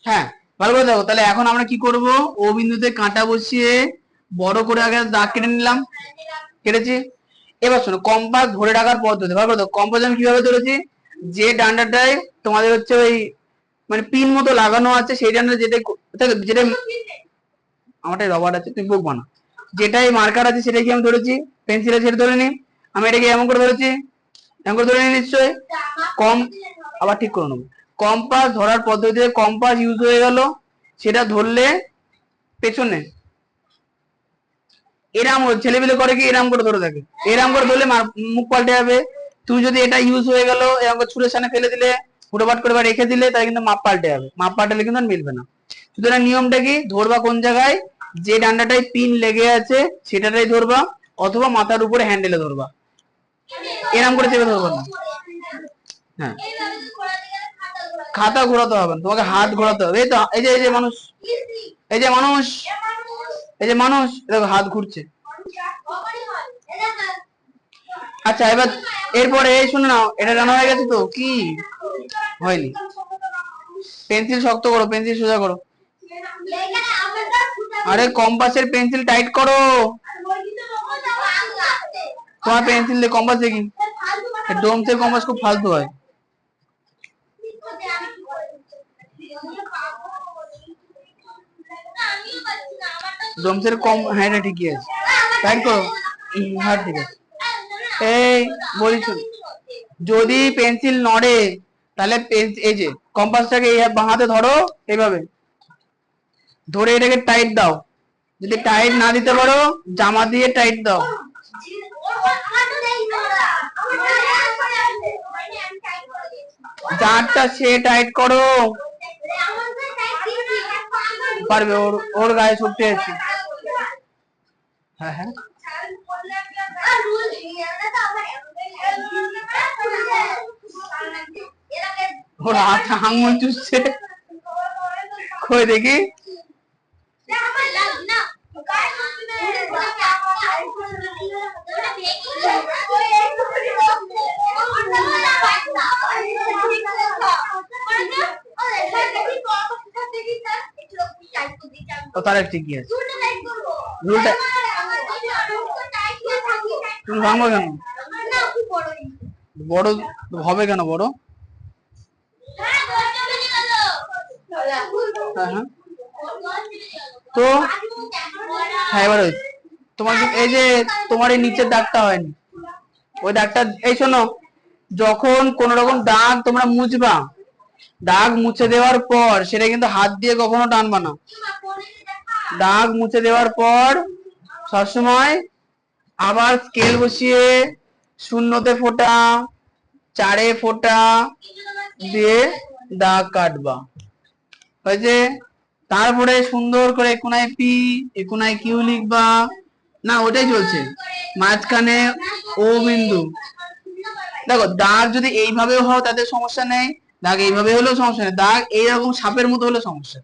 Speaker 1: হ্যাঁ ভালো করে দেখো। তাহলে এখন আমরা কি করব, ও বিন্দুতে কাঁটা বসিয়ে বড় করে আগে দাগ কেটে নিলাম, কেটেছি। এবার শোনো কম্পাস ধরে রাখার পদ্ধতি ভালো করে দেখো। কম্পাস আমি কিভাবে ধরেছি, যে ডান্ডাটায় তোমাদের হচ্ছে ওই মানে পিন মতো লাগানো আছে, সেই ডান্ডা যেটা যেটা আমারটাই রবার আছে, তুমি বকবা না, যেটাই মার্কার আছে সেটাই কি আমি ধরেছি, পেন্সিলে সেটা ধরে নি। আমি এটাকে এমন করে ধরেছি, এমন করে ধরে নি নিশ্চয়ই। কম আবার ঠিক করে নেবো। কম্পাস ধরার পদ্ধতিতে কম্পাস ইউজ হয়ে গেল, সেটা ধরলে পেছনে এরাম ছেলেপিলে করে কি এরাম করে ধরে থাকে, এরাম করে ধরলে মুখ পাল্টে যাবে। তুমি যদি এটা ইউজ হয়ে গেল এরকম করে ছুঁড়ে সামনে ফেলে দিলে, ফুটোপাট করে রেখে দিলে, তাই কিন্তু মাপ পাল্টে যাবে, মাপ পাল্টালে কিন্তু আর মিলবে না। সুতরাং নিয়মটা কি, ধরবা কোন জায়গায়, যে ডান্ডাটায় পিন লেগে আছে সেটাটাই ধরবা, অথবা মাথার উপরে হ্যান্ডেলে ধরবা, এরাম করে চেপে ধরবা না। হ্যাঁ খাতা ঘোরাতে হবে না, তোমাকে হাত ঘোরাতে হবে। এই তো এই যে মানুষ, এই যে মানুষ, এই যে মানুষ দেখো হাত ঘুরছে। আচ্ছা এবার এরপরে এই শুনে নাও, এটা জানা হয়ে গেছে তো, কি হয়নি, পেন্সিল শক্ত করো, পেন্সিল সোজা করো। আরে কম্পাসের পেন্সিল টাইট করো, তোমার পেন্সিল দিয়ে কম্পাস দেখি, ডোমসের কম্পাস খুব ফালতু হয়। ডোমসের কম, হ্যাঁ এটা ঠিকই আছে, টাইট করো। হ্যাঁ ঠিক আছে। এই বলছো, যদি পেন্সিল নড়ে তাহলে এই যে কম্পাসটাকে এই বাঁ হাতে ধরো, এইভাবে ধরে এটাকে টাইট দাও। যদি টাইট না দিতে পারো জামা দিয়ে টাইট দাও। যারটা সে টাইট করো, পারবে, ওর গায়ে শক্তি আছে। হ্যাঁ হ্যাঁ ওর হাত আঙুল চুষছে, কই দেখি। তার ঠিকই আছে, রুলটা তুমি ভাঙবো কেন, বড় হবে কেন বড়? হ্যাঁ, তো হ্যাঁ এবার তোমার এই যে তোমার এই নিচের দাগটা হয়নি, ওই দাগটা, এই শোনো, যখন কোন রকম দাগ তোমরা মুছবা, দাগ মুছে দেওয়ার পর সেটা কিন্তু হাত দিয়ে কখনো টানবা না। দাগ মুছে দেওয়ার পর সবসময় আবার স্কেল বসিয়ে শূন্যতে ফোঁটা, চারে ফোঁটা দিয়ে দাগ কাটবা, হয়েছে? তারপরে সুন্দর করে কোনায় পি, কোনায় কিউ লিখবা, না ওটাই চলছে, মাঝখানে ও বিন্দু। দেখো দাগ যদি এইভাবেও হয় তাতে সমস্যা নেই, দাগ এইভাবে হলেও সমস্যা নেই, দাগ এইরকম সাপের মতো হলে সমস্যা,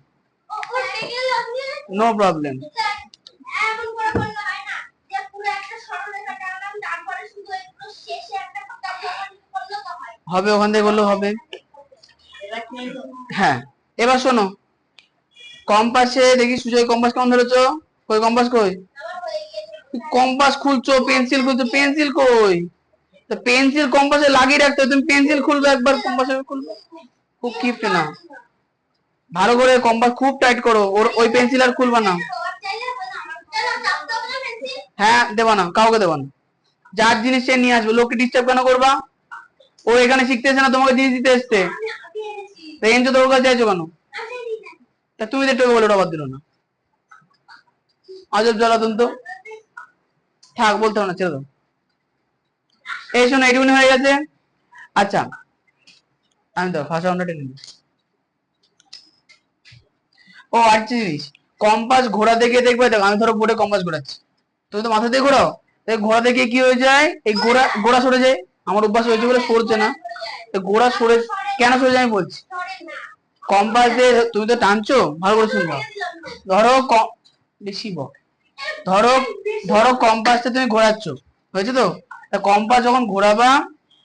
Speaker 1: নো প্রবলেম। হবে, ওখান থেকে বললেও হবে। হ্যাঁ এবার শোনো, কম্পাসে দেখি সুজয় কম্পাস কেমন ধরেছো? কই কম্পাস কই? কম্পাস খুলছো, পেন্সিল খুলছো, পেন্সিল কই? তো পেন্সিল কম্পাসে লাগিয়ে রাখতে, তুমি পেন্সিল খুলবে একবার, কম্পাসে খুলবে, খুব কিপটে না, ভালো করে কম্পাস খুব টাইট করো, ওই পেন্সিল আর খুলবা না। হ্যাঁ দেবা না, কাউকে দেবা না, যার জিনিস সে নিয়ে আসবে, লোককে ডিস্টার্ব কেন করবা? ও এখানে শিখতেছে না, তোমাকে জিনিস দিতে এসছে, পেন তো তোর কাছে চাইছো কেন? তা তুমি তো একটু বলে ওটা বাদ দিল না, আজব জ্বালাতন তো, থাক বলতে হবে না, ছেড়ে দাও। এই শোনো এইটুকুনি হয়ে গেছে। আচ্ছা আমি তো ফার্স্ট রাউন্ডটা টেনে নিই। ও আরেকটা জিনিস, কম্পাস ঘোরা দেখে দেখবে, দেখো আমি ধরো বোর্ডে কম্পাস ঘোরাচ্ছি, তুমি তো মাথা দিয়ে ঘোরাও, ঘোড়া দেখে কি হয়ে যায়, এই গোড়া গোড়া সরে যায়, আমার অভ্যাস হয়েছে বলে সরছে না, গোড়া সরে, কেন সরে যায় আমি বলছি। কম্পাস দিয়ে তুমি তো টানছো, ভালো করে শুনবো, ধরো বেশি বক, ধরো ধরো কম্পাসটা তুমি ঘোরাচ্ছ, হয়েছে তো, কম্পাস যখন ঘোরাবা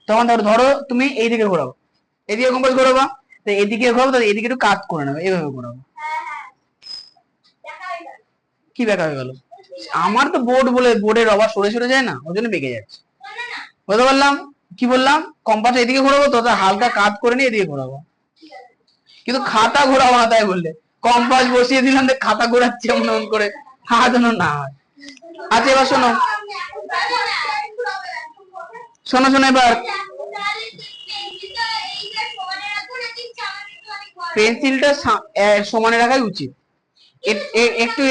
Speaker 1: তখন ধরো ধরো তুমি এইদিকে ঘোরাবো, এদিকে কম্পাস ঘোরাবা, তো এদিকে ঘোরাবো, তো এদিকে একটু কাত করে নেবে, এইভাবে ঘোরাবো, কি বেকা হয়ে গেল? আমার তো বোর্ড বলে, বোর্ডের রবার সরে সরে যায় না, ওই জন্য বেঁকে যাচ্ছে, বুঝতে পারলাম। কি বললাম, কম্পাস এদিকে ঘোরাবো তো হালকা কাত করে নিয়ে এদিকে ঘোরাবো, কিন্তু খাতা ঘোরাবো না, তাই বললে কম্পাস বসিয়ে দিলাম, খাতা ঘোরাচ্ছে এমন করে, হাত না হয়। আচ্ছা এবার শোনো, শোনো শোনো এবার, পেন্সিলটা সমানে রাখাই উচিত, একটু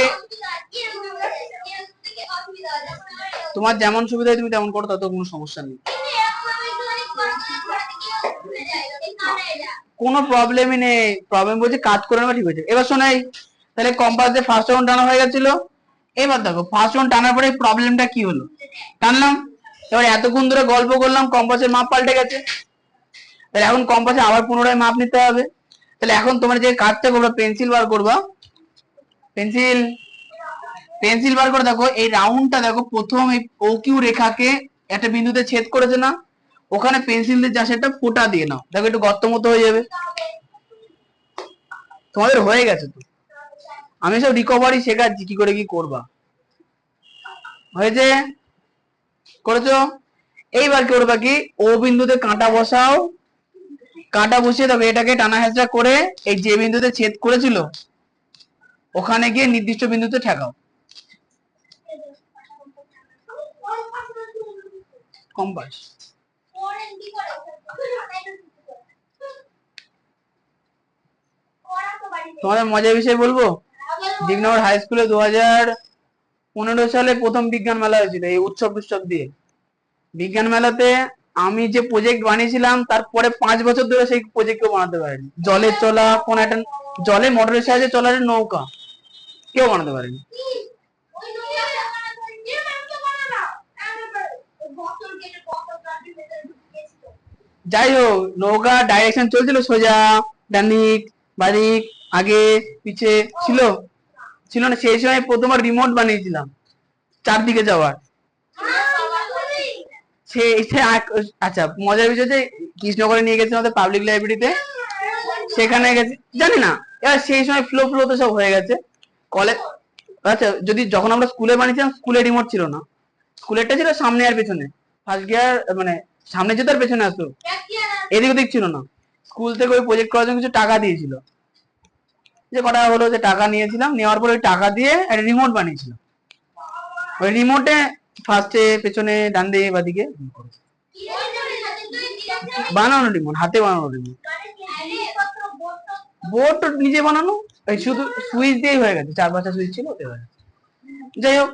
Speaker 1: তোমার যেমন সুবিধা তুমি তেমন করো, তাতে কোনো সমস্যা নেই, কোনো প্রবলেমই নেই, প্রবলেম বলছে কাজ করে নেবা, ঠিক আছে। এবার শোনাই, তাহলে কম্পাস দিয়ে ফার্স্ট রাউন্ড টানা হয়ে গেছিল, এবার দেখো ফার্স্ট রাউন্ড টানার পরে প্রবলেমটা কি হলো, টানলাম, এবার এতক্ষণ ধরে গল্প করলাম, কম্পাসের মাপ পাল্টে গেছে, তাহলে এখন কম্পাসে আবার পুনরায় মাপ নিতে হবে, তাহলে এখন তোমরা যে কাজটা করবে, পেন্সিল বার করবা, পেন্সিল পেন্সিল বার করে দেখো, এই রাউন্ডটা দেখো, প্রথম এই ও কিউ রেখাকে একটা বিন্দুতে ছেদ করেছে না, ওখানে পেন্সিল দিয়ে যা সেটা ফোঁটা দিয়ে নাও, দেখো একটু গর্ত মতো হয়ে যাবে, তোমাদের হয়ে গেছে তো, আমি সব রিকভারি শেখাচ্ছি কি করে কি করবা, হয়েছে, করেছো? এইবার কি করবা, কি ও বিন্দুতে কাঁটা বসাও, কাঁটা বসিয়ে দেখো এটাকে টানা হেঁচড়া করে এই যে বিন্দুতে ছেদ করেছিল ওখানে গিয়ে নির্দিষ্ট বিন্দুতে ঠেকাও, কম্পাস। তোমাদের মজার বিষয় বলবো, দিগনগর হাই স্কুলে 2015 সালে প্রথম বিজ্ঞান মেলা হয়েছিল, এই উৎসব উৎসব দিয়ে, বিজ্ঞান মেলাতে আমি যে প্রজেক্ট বানিয়েছিলাম তারপরে 5 বছর ধরে সেই প্রজেক্ট কেউ বানাতে পারেনি, জলে চলা কোন একটা, জলে মোটরের সাহায্যে চলার নৌকা, কেউ বানাতে পারেনি। যাই হোক, নৌকা ডাইরেকশন চলছিল সোজা, ডানিক বাদিক, আগে পিছে, ছিল ছিল না, সেই সময় প্রথমবার রিমোট বানিয়েছিলাম চারদিকে যাওয়ার, আচ্ছা মজার বিষয় যে কৃষ্ণগড়ে নিয়ে গেছে আমাদের পাবলিক লাইব্রেরিতে, সেখানে গেছে জানি না, এবার সেই সময় ফ্লো ফ্লো তো সব হয়ে গেছে কলেজ। আচ্ছা যদি যখন আমরা স্কুলে বানিয়েছিলাম, স্কুলে রিমোট ছিল না, স্কুলেরটা ছিল সামনে আর পেছনে, ফার্স্ট গিয়ার মানে সামনে যেত আর পেছনে আসতো, এদিক ওদিক ছিল না, স্কুল থেকে ওই প্রজেক্ট করার জন্য কিছু টাকা দিয়েছিল, যে কটা হলো যে টাকা নিয়েছিলাম, নেওয়ার পর ওই টাকা দিয়ে একটা রিমোট বানিয়েছিলাম। ওই রিমোটে ফার্স্টে পেছনে ডান দিকে বাদিকে বানানো রিমোট, হাতে বানানো রিমোট। বোর্ড তো নিজে বানানো, ওই শুধু সুইচ দিয়েই হয়ে গেছে, 4-5টা সুইচ ছিল ওতে হয়ে গেছে। যাই হোক,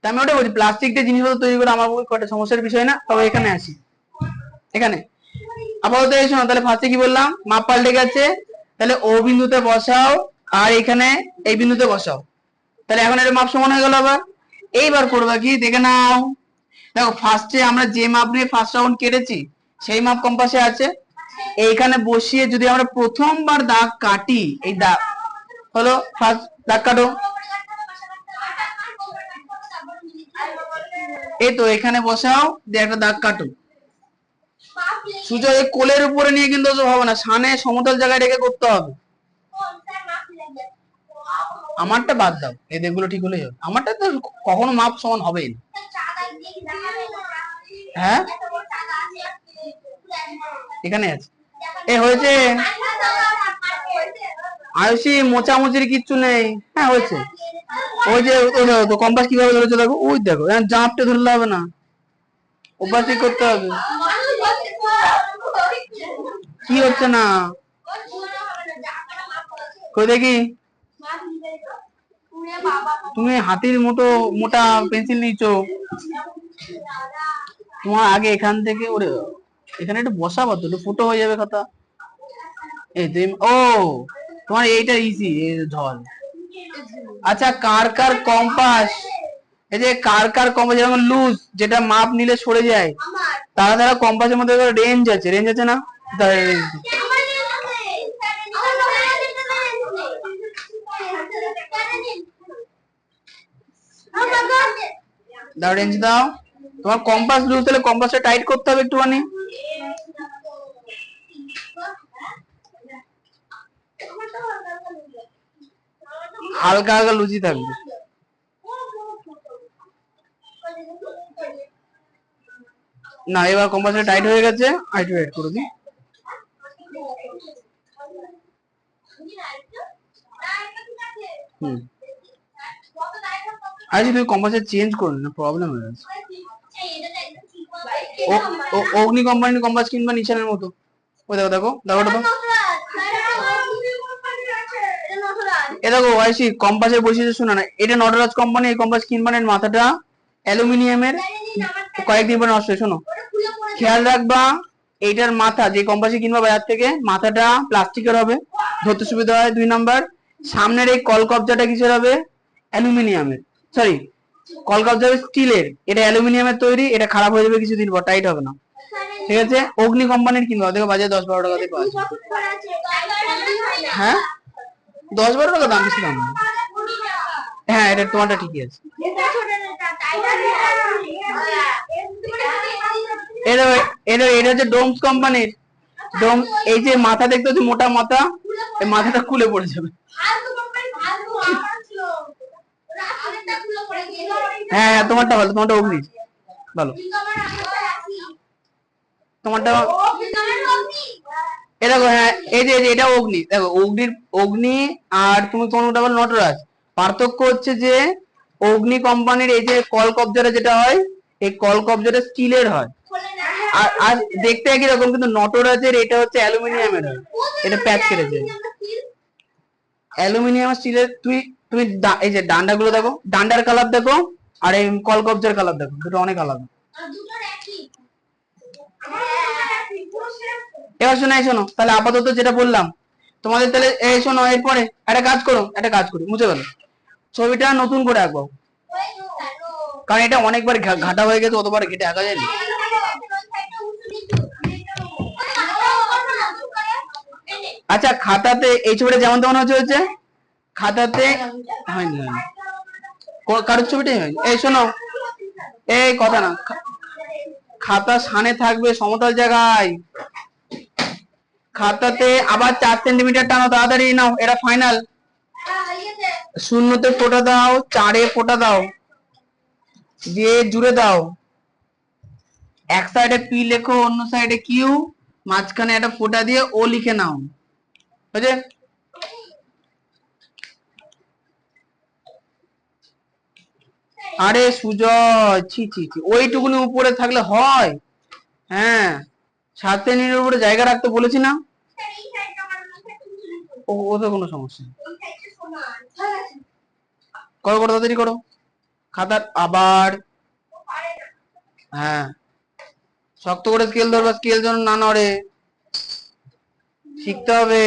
Speaker 1: আমি ওটা বলছি প্লাস্টিক দিয়ে জিনিসপত্র তৈরি করে আমার কটা সমস্যার বিষয় না। তবে এখানে আসি, এখানে আপাতত এই শোনো, তাহলে ফার্স্টে কি বললাম, মাপ পাল্টে গেছে, তাহলে ও বিন্দুতে বসাও আর এখানে এই বিন্দুতে বসাও, তাহলে এখন এটা মাপ সমান হয়ে গেল। আবার এইবার করবা কি দেখে নাও, দেখো ফার্স্টে আমরা যে মাপ নিয়ে ফার্স্ট রাউন্ড কেটেছি সেই মাপ কম্পাসে আছে, এইখানে বসিয়ে যদি আমরা প্রথমবার দাগ কাটি, এই দাগ হলো ফার্স্ট দাগ কাটো, এই তো এখানে বসাও দিয়ে একটা দাগ কাটো। সুজয় এই কোলের উপরে নিয়ে কিন্তু হবে না, সামনে সমতল জায়গায় রেখে করতে হবে। আমারটা বাদ দাও, এই দিকগুলো ঠিক হলেই হবে, আমারটা তো কখনো মাপ সমান হবেই না। হ্যাঁ এখানে আছে, এ হয়েছে আয়ুষী, মোচামুচির কিচ্ছু নেই। হ্যাঁ হয়েছে, ওই যে কম্পাস কিভাবে ধরেছে দেখো, ওই দেখো জাঁপটে ধরলে হবে না, অভ্যাস করতে হবে। কি হচ্ছে না কই দেখি, তুমি হাতির মতো মোটা পেন্সিল নিচ্ছ, তোমার আগে এখান থেকে ওরে এখানে একটু বসাবো তো, একটু ফুটো হয়ে যাবে খাতা। এই তুমি ও তোমার এইটা ইজি ঝল। আচ্ছা কার কার কম্পাস, এই যে কার কার কম্পাস যেমন লুজ, যেটা মাপ নিলে সরে যায়, তারা তারা কম্পাসের মধ্যে রেঞ্জ আছে, রেঞ্জ আছে না, দাও রেঞ্জ দাও। তোমার কম্পাস লুজ, তাহলে কম্পাসটা টাইট করতে হবে একটুখানি, হালকা হালকা লুজি থাকবে। না এবার কম্পাসটা টাইট হয়ে গেছে, আইটু টাইট করে দিই। আচ্ছা তুমি কম্পাসটা চেঞ্জ করো না, প্রবলেম হয়ে যাচ্ছে। অগ্নি কোম্পানির কম্পাস কিনবা নিশানের মতো, ওই দেখো দেখো দেখো দেখো, এ দেখো আইসি কম্পাসের বৈশিষ্ট্য শোনা না, এটা নটরাজ কোম্পানি, এই কম্পাস কিনবানের মাথাটা অ্যালুমিনিয়ামের, কয়েকদিন পরে নষ্ট, শোনো খেয়াল রাখবা, এইটার মাথা যে কম্পাসে কিনবা বাজার থেকে, মাথাটা প্লাস্টিকের হবে, ধরতে সুবিধা হয়। 2 নাম্বার, সামনের এই কল কবজাটা কিসের হবে, অ্যালুমিনিয়ামের, সরি কল কবজা হবে স্টিলের, এটা অ্যালুমিনিয়ামের তৈরি, এটা খারাপ হয়ে যাবে কিছুদিন পর, টাইট হবে না, ঠিক আছে। অগ্নি কোম্পানির কিনবা, দেখো বাজারে 10-12 টাকাতে পাওয়া যায়। হ্যাঁ 10-12 টাকা দাম, বেশি দাম। হ্যাঁ এটা তোমারটা ঠিকই আছে। এটা এটা হচ্ছে ডোমস কোম্পানির, ডোম, এই যে মাথা দেখতে হচ্ছে মোটা মাথা, এই মাথাটা খুলে পড়ে যাবে। হ্যাঁ তোমারটা ভালো, তোমারটা অগ্নি ভালো, তোমারটা এ দেখো, হ্যাঁ এই যে এটা অগ্নি, দেখো অগ্নি আর তুমি কোনটা বল নটরাজ, পার্থক্য হচ্ছে যে অগ্নি কোম্পানির এই যে কল কবজাটা যেটা হয়, এই কল কবজাটা স্টিলের হয়, আর দেখতে একই রকম, কিন্তু নটরাজের এটা হচ্ছে অ্যালুমিনিয়ামের হয়, এটা প্যাচ কেটেছে, অ্যালুমিনিয়াম স্টিলের। তুমি তুমি এই যে ডান্ডাগুলো দেখো, ডান্ডার কালার দেখো আর এই কল কবজার কালার দেখো, দুটো অনেক আলাদা। এবার শোনো, তাহলে আপাতত যেটা বললাম তোমাদের, তাহলে এই শোনো, এরপরে একটা কাজ করি, মুছে গেল, ছবিটা নতুন করে আঁকবো, কারণ এটা অনেকবার ঘাটা হয়ে গেছে, অতবার ঘেটে আঁকা যায়নি। আচ্ছা খাতাতে এই ছবিটা যেমন তেমন হচ্ছে, খাতাতে হয়নি, কারোর ছবিটাই হয়নি। এই শোনো, এই কথা না, খাতা সামনে থাকবে সমতল জায়গায়, খাতাতে আবার 4 সেন্টিমিটার টানো, তাড়াতাড়ি নাও, এটা ফাইনাল। শূন্যতে ফোঁটা দাও, 4-এ ফোঁটা দাও, দিয়ে জুড়ে দাও, এক সাইডে পি লেখো, অন্য সাইডে কিউ, মাঝখানে একটা ফোঁটা দিয়ে ও লিখে নাও, বুঝলে? আরে সুজয়, ছি ছি ছি, ওইটুকুনি উপরে থাকলে হয়? হ্যাঁ, সাথে নিজের উপরে জায়গা রাখতে বলেছি না? ও ওতে কোনো সমস্যা নেই। করো করো, তাড়াতাড়ি করো। খাতার আবার, হ্যাঁ, শক্ত করে স্কেল ধরবা, স্কেল যেন না নড়ে, শিখতে হবে।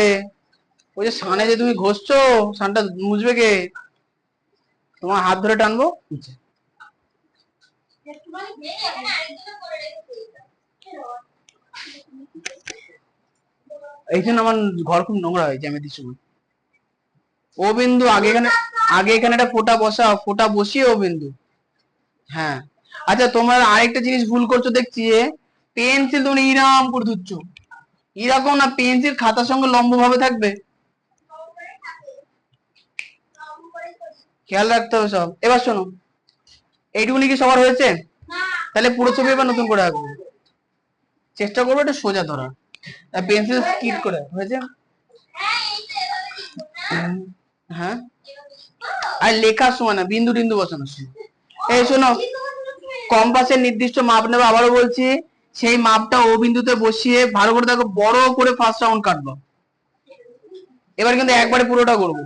Speaker 1: ওই যে সানে যে তুমি ঘষছো, সানটা মুছবে কে? তোমার হাত ধরে টানবো, এই জন্য আমার ঘর খুব নোংরা হয় জ্যামিতির সময়। ও বিন্দু আগে এখানে একটা ফোঁটা বসাও, ফোঁটা বসিয়ে ও বিন্দু। হ্যাঁ, আচ্ছা তোমরা আরেকটা জিনিস ভুল করছো দেখছি, পেন্সিল তুমি ইরাম করে ধুচ্ছো, এরকম না, পেন্সিল খাতার সঙ্গে লম্ব ভাবে থাকবে, খেয়াল রাখতে হবে সব। এবার শোনো, এইটুকুনি কি সবার হয়েছে? তাহলে পুরো ছবি এবার নতুন করে আঁকবো, চেষ্টা করবো একটু সোজা ধরা, পেন্সিল স্কিড করে হয়েছে। হ্যাঁ, আর লেখার সময় না, বিন্দু টিন্দু বসানোর সময়। এই শোনো, কম্পাসের নির্দিষ্ট মাপ নেবে, আবারও বলছি, সেই মাপটা ও বিন্দুতে বসিয়ে ভালো করে দেখো, বড় করে ফার্স্ট রাউন্ড কাটবো। এবার কিন্তু একবারে পুরোটা করবো,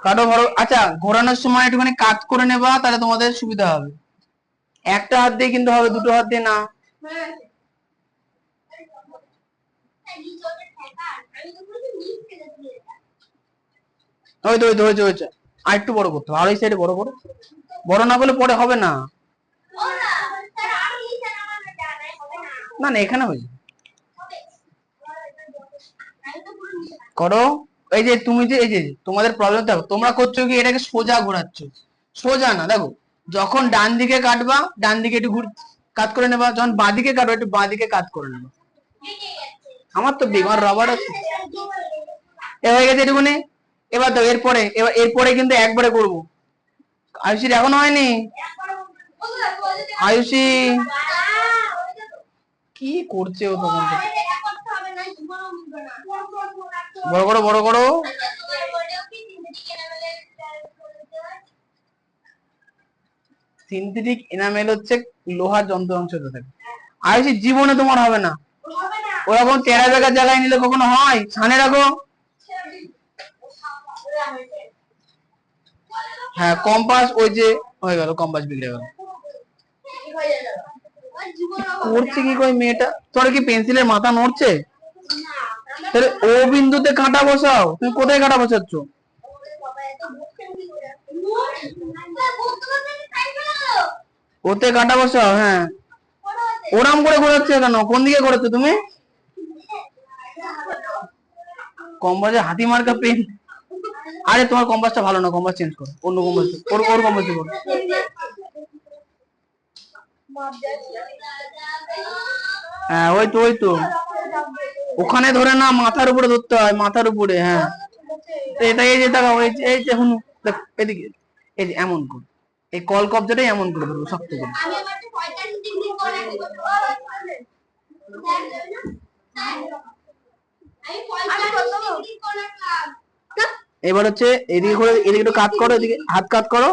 Speaker 1: কাটো বড়। আচ্ছা, ঘোরানোর সময় একটুখানি কাট করে নেবা, তাহলে তোমাদের সুবিধা হবে। একটা হাত দিয়ে কিন্তু হবে, দুটো হাত দিয়ে না। ওই তো ওই তো হয়েছে হয়েছে, আর একটু বড় করতে হবে, আর ওই সাইডে বড় বড়, বড় না করলে পরে হবে না। না না, এখানে হয়ে যাবে, করো। এই যে তুমি যে, এই যে তোমাদের প্রবলেম, দেখো তোমরা করছো কি, এটাকে সোজা ঘোরাচ্ছ, সোজা না। দেখো, যখন ডান দিকে কাটবা, ডান দিকে একটু কাট করে নেবা, যখন বাঁ দিকে কাটবা, একটু বাঁ দিকে কাট করে নেবা। আমার তো বিমার রাবার আছে, এ হয়ে গেছে এটুকুনি। এবার দেখো, এরপরে কিন্তু একবারে করবো। আয়ুষির এখনো হয়নি? আয়ুষি কি করছে ও তখন থেকে? বড় করো বড় করো। সিনথেটিক এনামেল হচ্ছে লোহার যন্ত্রাংশটা থাকে। আয়ুষি জীবনে তোমার হবে না, ওরকম টেরা বেকার জায়গায় নিলে কখনো হয়? ছানে রাখো। হ্যাঁ, কম্পাস, ওই যে হয়ে গেল, কম্পাস বিগড়ে গেল। করছে কি কই মেয়েটা, তোর কি পেন্সিলের মাথা নড়ছে? তাহলে ও বিন্দুতে কাঁটা বসাও, তুমি কোথায় কাঁটা বসাচ্ছ? ওতে কাঁটা বসাও, হ্যাঁ। ওরাম করে ঘোরাচ্ছে কেন, কোন দিকে ঘোরাচ্ছ তুমি? কম্পাসে হাতি মার্কা পেন। আরে তোমার কম্পাসটা ভালো না, কম্পাস চেঞ্জ করো, অন্য কম্পাস, ওর কম্পাসে করো। হ্যাঁ, ওই তো ওই তো, ওখানে ধরে না, মাথার উপরে ধরতে হয়, মাথার উপরে। হ্যাঁ, এটা এই যে দেখো, এই যে এখন এদিকে, এই যে এমন করে, এই কল কবজাটাই এমন করে ধরবো, শক্ত করে। এবার হচ্ছে এদিকে করে, এদিকে একটু কাট করো, এদিকে হাত কাট করো।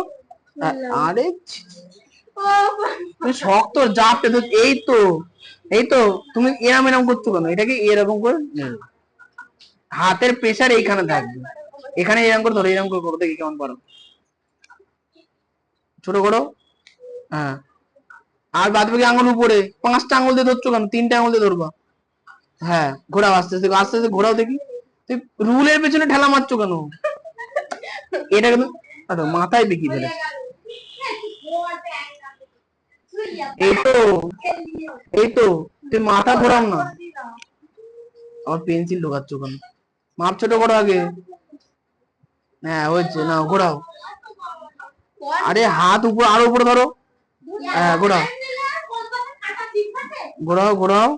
Speaker 1: আরে তুমি শক্ত জাপটে তো, এই তো এই তো, তুমি এরম এরম করছো কেন? এটাকে এরকম করে হাতের প্রেসার এইখানে থাকবে, এখানে এরকম করে ধরো, এরকম করে করো, দেখি কেমন পারো। ছোট করো, হ্যাঁ। আর বাদ বাকি আঙুল উপরে, 5টা আঙুল দিয়ে ধরছো কেন? 3টে আঙুল দিয়ে ধরবা। হ্যাঁ, ঘোরাও আস্তে আস্তে, আস্তে আস্তে ঘোরাও দেখি। তুই রুলের পেছনে ঠেলা মারছো কেন? এটা কিন্তু মাথায় বেঁকিয়ে ফেলে। এই তো এই তো, তুই মাথা ঘোরাও না, আমার পেন্সিল ঢোকাচ্ছ কেন? মাপ ছোট করো আগে। হ্যাঁ হয়েছে, না ঘোরাও। আরে হাত উপর, আরো উপরে ধরো। হ্যাঁ, ঘোরাও ঘোরাও ঘোরাও।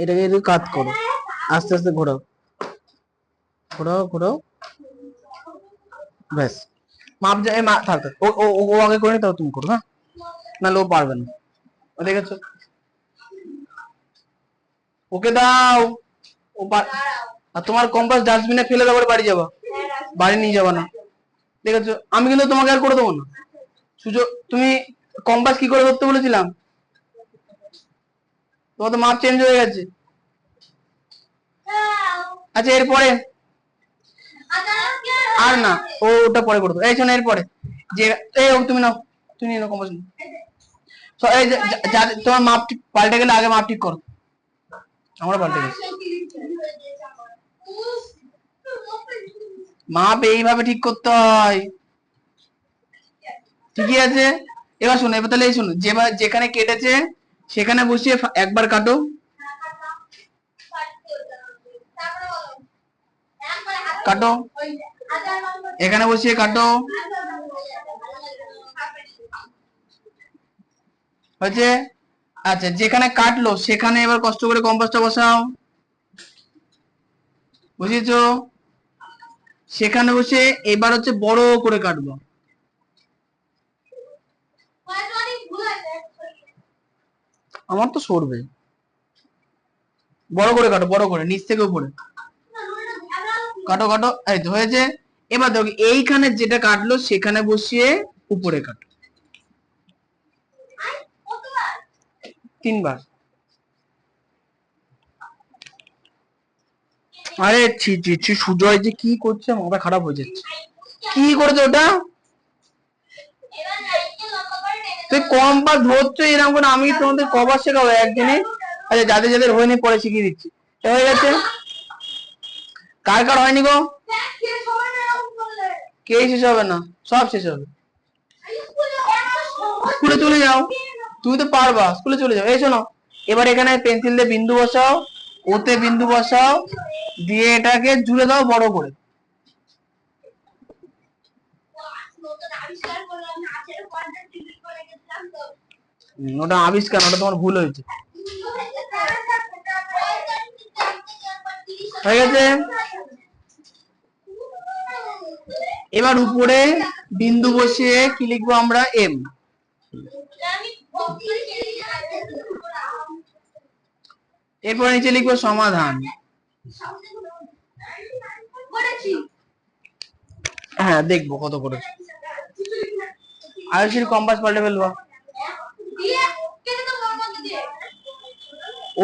Speaker 1: এটাকে একটু কাট করো, আস্তে আস্তে ঘোরাও ঘোরাও ঘোরাও, ব্যাস। মাপ যায় থাক থাক, ও ও ও আগে করে নি, তাও তুমি করো, হ্যাঁ, না ও পারবে না। দেখেছো, ওকে দাও। আর তোমার কম্পাস ডাস্টবিনে ফেলে দেবো, বাড়ি যাবা, বাড়ি নিয়ে যাবা না। দেখেছো, আমি কিন্তু তোমাকে আর করে দেবো না সুযোগ। তুমি কম্পাস কি করে ধরতে বলেছিলাম? তোমার তো মাপ চেঞ্জ হয়ে গেছে। আচ্ছা এরপরে আর না, ওটা পরে করে দেবো। এই শোনো, এরপরে যে তুমি নাও, তুমি নিয়ে নাও কম্পাস। এই তোমার মাপ ঠিক পাল্টে গেলে আগে মাপ ঠিক করো, আমরা পাল্টে গেছি। মাপ এইভাবে ঠিক করতে হয়, ঠিকই আছে। এবার শোনো, এবার তাহলে এই শোনো, যেখানে কেটেছে সেখানে বসিয়ে একবার কাটো, কাটো, এখানে বসিয়ে কাটো, হয়েছে? আচ্ছা, যেখানে কাটলো সেখানে এবার কষ্ট করে কম্পাসটা বসাও, বুঝেছো? সেখানে বসে এবার হচ্ছে বড় করে কাটবো। আমার তো সরবে, বড় করে কাটো, বড় করে নিচ থেকে উপরে কাটো, কাটো, এই তো হয়েছে। এবার দেখো এইখানে যেটা কাটলো সেখানে বসিয়ে উপরে কাটো, 3 বার। আরে ছি ছি ছি, সুজয় যে কি করছে, মাথা খারাপ হয়ে যাচ্ছে। কি করেছে ওটা? তুই কম্পাস ধরছো এরকম করে, আমি তোমাদের কবার শেখাবো একদিনে? আচ্ছা, যাদের যাদের হয়নি পরে শিখিয়ে দিচ্ছি। হয়ে গেছে, কার কার হয়নি গো? কে শেষ হবে না? সব শেষ হবে। স্কুলে চলে যাও, তুমি তো পারবা, স্কুলে চলে যাও। এই শোনো, এবার এখানে পেন্সিল দিয়ে বিন্দু বসাও, ওতে বিন্দু বসাও, দিয়ে এটাকে জুড়ে দাও বড় করে। ওটা আবিষ্কার, ওটা তোমার ভুল হয়েছে। হয়ে গেছে। এবার উপরে বিন্দু বসিয়ে কি লিখবো আমরা? এম। এরপর নিচে লিখবো সমাধান। হ্যাঁ, দেখবো কত করে। আয়ুষের কম্পাস পাল্টে ফেলবো,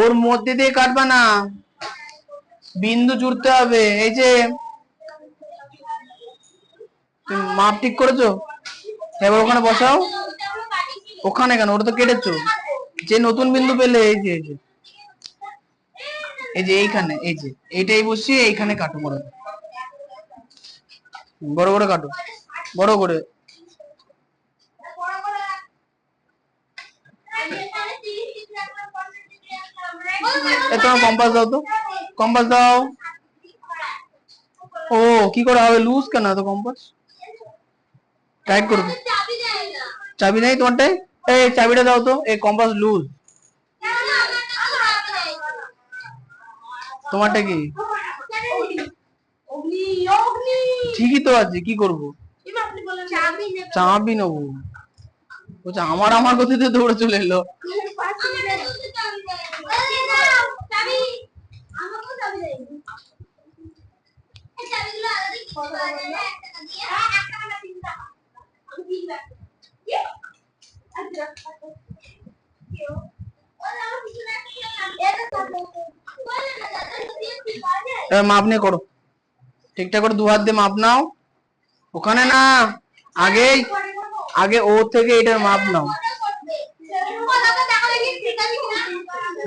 Speaker 1: ওর মধ্যে দিয়ে কাটবা না, বিন্দু জুড়তে হবে। এই যে মাপ ঠিক করেছো, এবার ওখানে বসাও। ওখানে কেন, ওটা তো কেটেছো। যে নতুন বিন্দু পেলে, এই যে এই যে এইখানে, এই যে এইটাই বসিয়ে এইখানে কাটো, বড় বড় করে কাটো, বড় করে। তোমার কম্পাস দাও তো, কম্পাস দাও। ও কি করে হবে, লুজ কেন তো কম্পাস? টাইট করো, চাবি নেই তোমারটাই? এই চাবিটা দাও তো, এই কম্পাস লুজ। তোমারটা কি? ঠিকই তো আছে, কি করবো? চাবি নেবো, বলছে আমার আমার গতিতে দৌড়ে চলে এলো। মাপ নিয়ে করো, ঠিকঠাক করে 2 হাত দিয়ে মাপ নাও। ওখানে না, আগে আগে ও থেকে এটার মাপ নাও।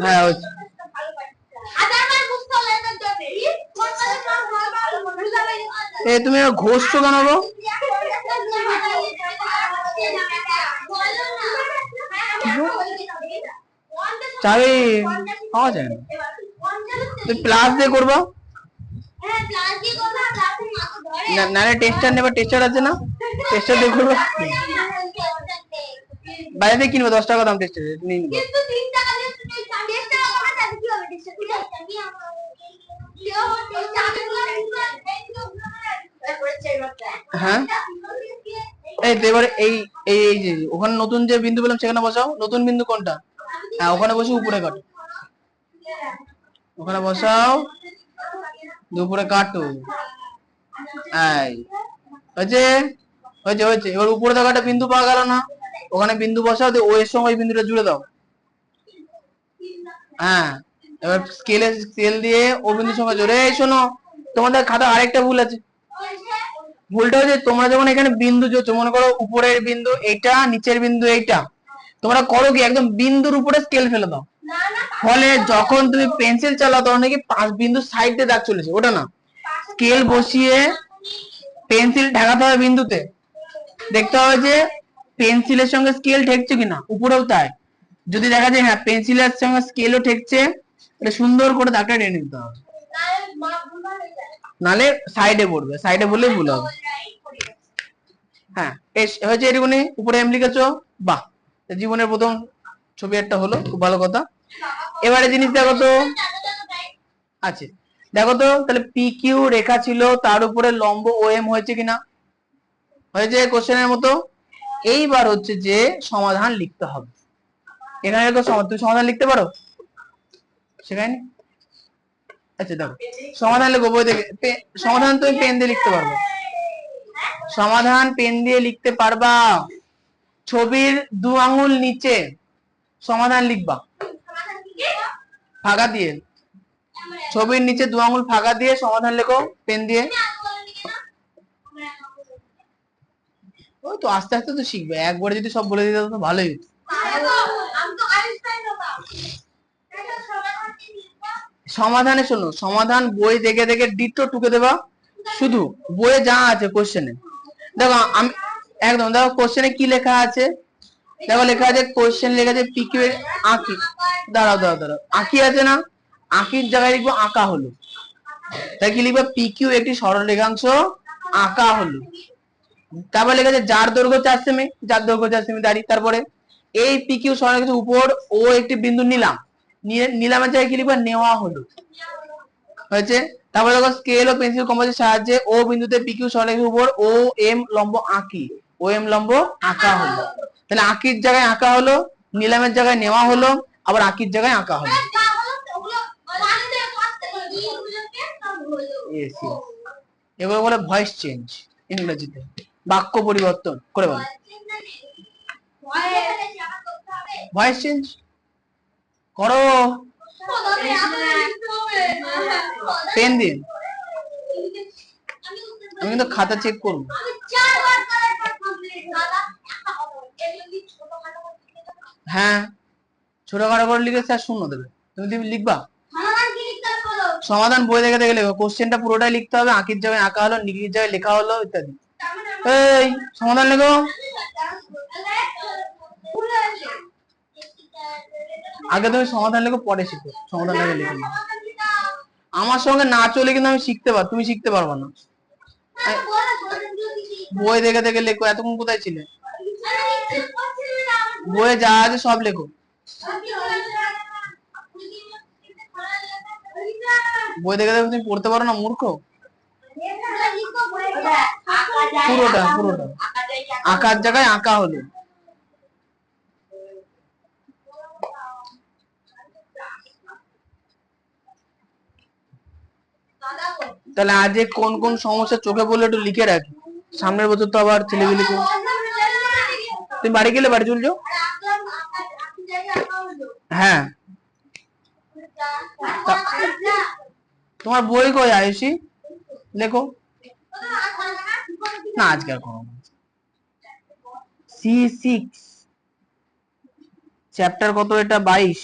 Speaker 1: হ্যাঁ, তুমি ঘষছো কেন গো? চাবি পাওয়া যায় না, তুই প্লাস দিয়ে করবা না? টেস্টার নেবা, টেস্টার আছে না? টেস্টার দিয়ে করবা, বাইরে কিনবো, 10 টাকা দাম টেস্টার নিয়ে নিবো। হ্যাঁ, এই তো এবারে এই এই এই যে ওখানে নতুন যে বিন্দু পেলাম সেখানে বসাও। নতুন বিন্দু কোনটা? হ্যাঁ ওখানে বসে উপরে কাটো, ওখানে বসাও, উপরে কাটো। এই হয়েছে, হয়েছে হয়েছে। এবার উপরে দেখো একটা বিন্দু পাওয়া গেল না, ওখানে বিন্দু বসাও, দিয়ে ও এর সঙ্গে ওই বিন্দুটা জুড়ে দাও। হ্যাঁ এবার স্কেল দিয়ে ও বিন্দুর সঙ্গে জোরে। এই শোনো, তোমাদের খাতা আরেকটা ভুল আছে। ভুলটা হচ্ছে তোমরা যখন এখানে বিন্দু যোচ্ছ, মনে করো উপরের বিন্দু এইটা, নিচের বিন্দু এইটা, তোমরা করো কি একদম বিন্দুর উপরে স্কেল ফেলে দাও। ফলে যখন তুমি পেন্সিল চালাও তখন নাকি 5 বিন্দু সাইডে দাগ চলেছে, ওটা না, স্কেল বসিয়ে পেন্সিল ঢাকাতে হবে বিন্দুতে, দেখতে হবে যে পেন্সিলের সঙ্গে স্কেল ঠেকছে কিনা, উপরেও তাই। যদি দেখা যায় হ্যাঁ পেন্সিলের সঙ্গে স্কেলও ঠেকছে, এটা সুন্দর করে দাগটা টেনে নিতে হবে, নালে সাইডে পড়বে, সাইডে বললেই ভুল হবে। হ্যাঁ হয়েছে এটুকুনি, উপরে এম লিখেছো, বাহ, জীবনের প্রথম ছবি একটা হলো, খুব ভালো কথা। এবারে জিনিস দেখো তো, আছে দেখো তো, তাহলে পি কিউ রেখা ছিল, তার উপরে লম্ব ও এম হয়েছে কিনা, হয়েছে কোশ্চেনের মতো। এইবার হচ্ছে যে সমাধান লিখতে হবে। এখানে দেখো তুমি সমাধান লিখতে পারো, সেখানে আচ্ছা দেখো সমাধান লিখবো বই থেকে, সমাধান তুমি পেন দিয়ে লিখতে পারবে, সমাধান পেন দিয়ে লিখতে পারবা। ছবির 2 আঙ্গুল নিচে সমাধান লিখবা ফাঁকা দিয়ে, ছবির নিচে 2 আঙ্গুল ফাঁকা দিয়ে সমাধান লেখো পেন দিয়ে। ওই তো আস্তে আস্তে তো শিখবে, একবারে যদি সব বলে দিতে তো ভালোই হতো। সমাধানে শোনো, সমাধান বই দেখে দেখে ডিটো টুকে দেবা, শুধু বইয়ে যা আছে কোশ্চেনে। দেখো আমি একদম দেখো কোশ্চেনে কি লেখা আছে, দেখো লেখা আছে কোশ্চেন লেখা আছে পি কিউ এর আঁকি, দাঁড়াও দাঁড়াও দাঁড়াও, আঁকি আছে না, আঁকির জায়গায় লিখবো আঁকা হলো, তাই কি লিখবো পি কিউ একটি সরলরেখাংশ আঁকা হলো। তারপর লেখা আছে যার দৈর্ঘ্য 4 সেমি, যার দৈর্ঘ্য 4 সেমি দাঁড়ি। তারপরে এই পি কিউ সরলরেখাংশের উপর ও একটি বিন্দু নিলাম, নিলামের জায়গায় কি লিখবো নেওয়া হলো, হয়েছে। তারপরে দেখো স্কেল ও পেন্সিল কম্পাসের সাহায্যে ও বিন্দুতে পি কিউ সরলরেখার উপর ও এম লম্ব আঁকি, ও এম লম্ব আঁকা হলো। তাহলে আঁকির জায়গায় আঁকা হলো, নিলামের জায়গায় নেওয়া হলো, আবার আঁকির জায়গায় আঁকা হলো। এগুলো বলে ভয়েস চেঞ্জ, ইংরেজিতে বাক্য পরিবর্তন করে বলে ভয়েস চেঞ্জ করো, পেন দিন। আমি কিন্তু খাতা চেক করবো। হ্যাঁ ছোটখাটো করে লিখে স্যার শূন্য দেবে, তুমি লিখবা। সমাধান বই দেখে দেখে লেখো, কোশ্চেনটা পুরোটাই লিখতে হবে, আঁকির জায়গায় আঁকা হলো, নিকির জায়গায় লেখা হলো ইত্যাদি। এই সমাধান লেখো, আগে তুমি সমাধান লেখো পরে শিখো, সমাধান লেখে লিখো। আমার সঙ্গে না চলে কিন্তু আমি শিখতে পারবো, তুমি শিখতে পারবো না। বই দেখে দেখে লেখো, এতক্ষণ কোথায় ছিলে? বইয়ে যা আছে সব লেখো, বই দেখে দেখে তুমি পড়তে পারো না, মূর্খ। পুরোটা পুরোটা আঁকার জায়গায় আঁকা হলো। তাহলে আজ কোন কোন সমস্যা চোখে পড়লে একটু লিখে রাখি, সামনের বছর তো আবার ছেলেগুলি। তুমি বাড়ি গেলে বাড়ি চলে যাও। হ্যাঁ তোমার বই কই আয়ুষী, লেখো না আজকে আর করো। C6 চ্যাপ্টার কত এটা? 22।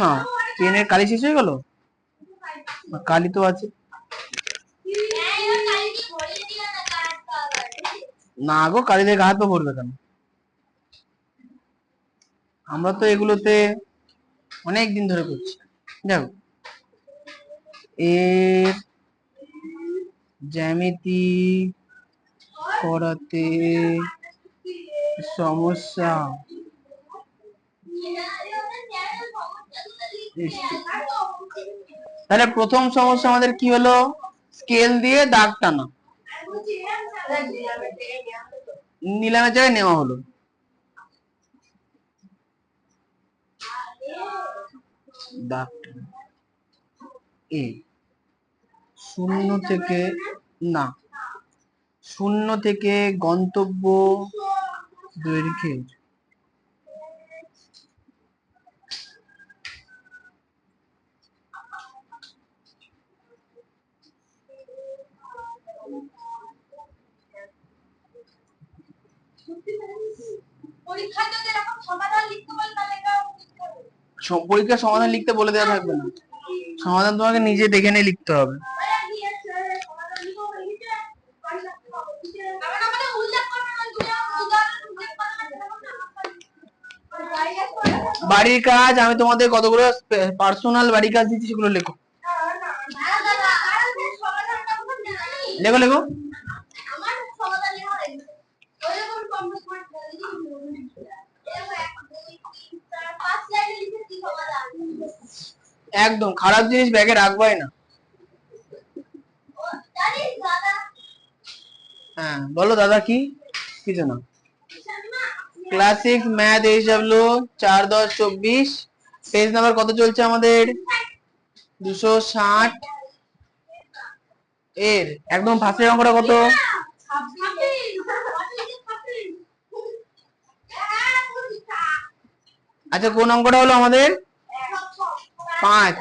Speaker 1: না পেনের কালি শেষ হয়ে গেল, কালি তো আছে না গো, কালি দিয়ে হাত পা ভরবে কেন? আমরা তো এগুলোতে অনেক দিন ধরে করছি। দেখো এর জ্যামিতি করাতে সমস্যা, তাহলে প্রথম সমস্যা আমাদের কি হলো? স্কেল দিয়ে দাগ টানা। নিলামের জায়গায় নেওয়া হলো। এ শূন্য থেকে না, শূন্য থেকে গন্তব্য দৈর্ঘ্যের পরীক্ষার সমাধান লিখতে বলে দেওয়া থাকবে না, সমাধান তোমাকে নিজে দেখে নিয়ে লিখতে হবে। বাড়ির কাজ আমি তোমাদের কতগুলো পার্সোনাল বাড়ির কাজ দিচ্ছি, সেগুলো লেখো লেখো লেখো। একদম খারাপ জিনিস ব্যাগে রাখবাই না। হ্যাঁ বলো দাদা, কি কিছু না। ক্লাসিক ম্যাথ এই হিসাব লো 4-10-24, পেজ নাম্বার কত চলছে আমাদের? 260 এর একদম ফার্স্টের অঙ্কটা কত? আচ্ছা কোন অঙ্কটা হলো আমাদের? 5।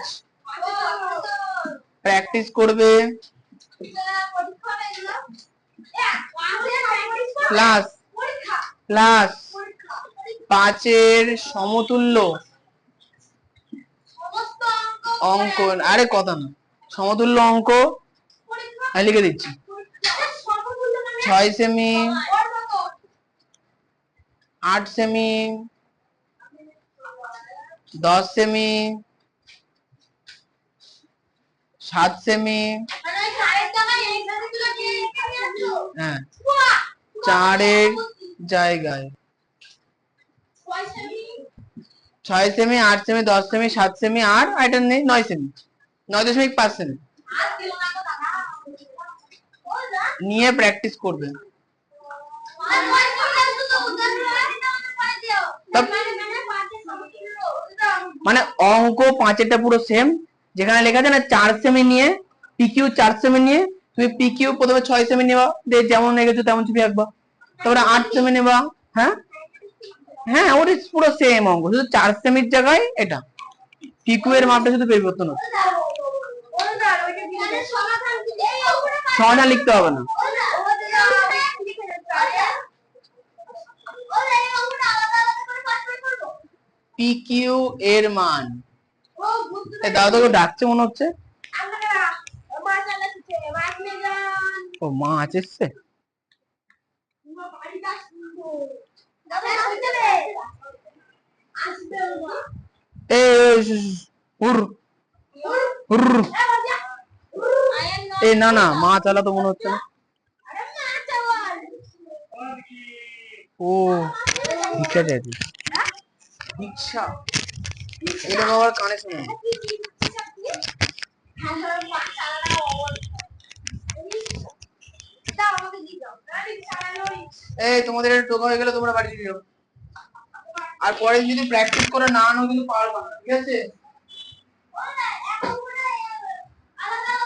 Speaker 1: প্র্যাকটিস করবে প্লাস প্লাস 5-এর সমতুল্য অঙ্ক, আরে কথা না, সমতুল্য অঙ্ক লিখে দিচ্ছি। 6 সেমি, 8 সেমি, 10 সেমি, 7 সেমি, হ্যাঁ 4-এর জায়গায় 6 সেমি, 8 সেমি, 10 সেমি, 7 সেমি, আর এটা নেই 9 সেমি, 9.5 সেমি নিয়ে প্র্যাকটিস করবে। মানে অঙ্ক 5-এরটা পুরো সেম, যেখানে লেখা আছে না 4 সেমি নিয়ে পিকিউ, 4 সেমি নিয়ে তুমি পিকিউ প্রথমে 6 সেমি নেবা, যেমন লেগেছো তেমন ছবি আঁকবা, তারপরে 8 সেমি নেবা। হ্যাঁ হ্যাঁ ওটা পুরো সেম অঙ্ক, শুধু 4 সেমির জায়গায় এটা পিকিউ এর মাপটা শুধু পরিবর্তন হচ্ছে। সমাধান লিখতে হবে না। পিকিউ এর মান, দাদা তোকে ডাকছে মনে হচ্ছে। ও মাছ এসছে। এই না না মাছ আলা তো মনে হচ্ছে না। ও ভিক্ষা চাইছি, ভিক্ষা, এটা বাবার কানে শুনে। এই তোমাদের এটা টোকা হয়ে গেলে তোমরা বাড়ি যাও, আর পরে যদি প্র্যাকটিস করে না আনো কিন্তু পারবা না, ঠিক আছে?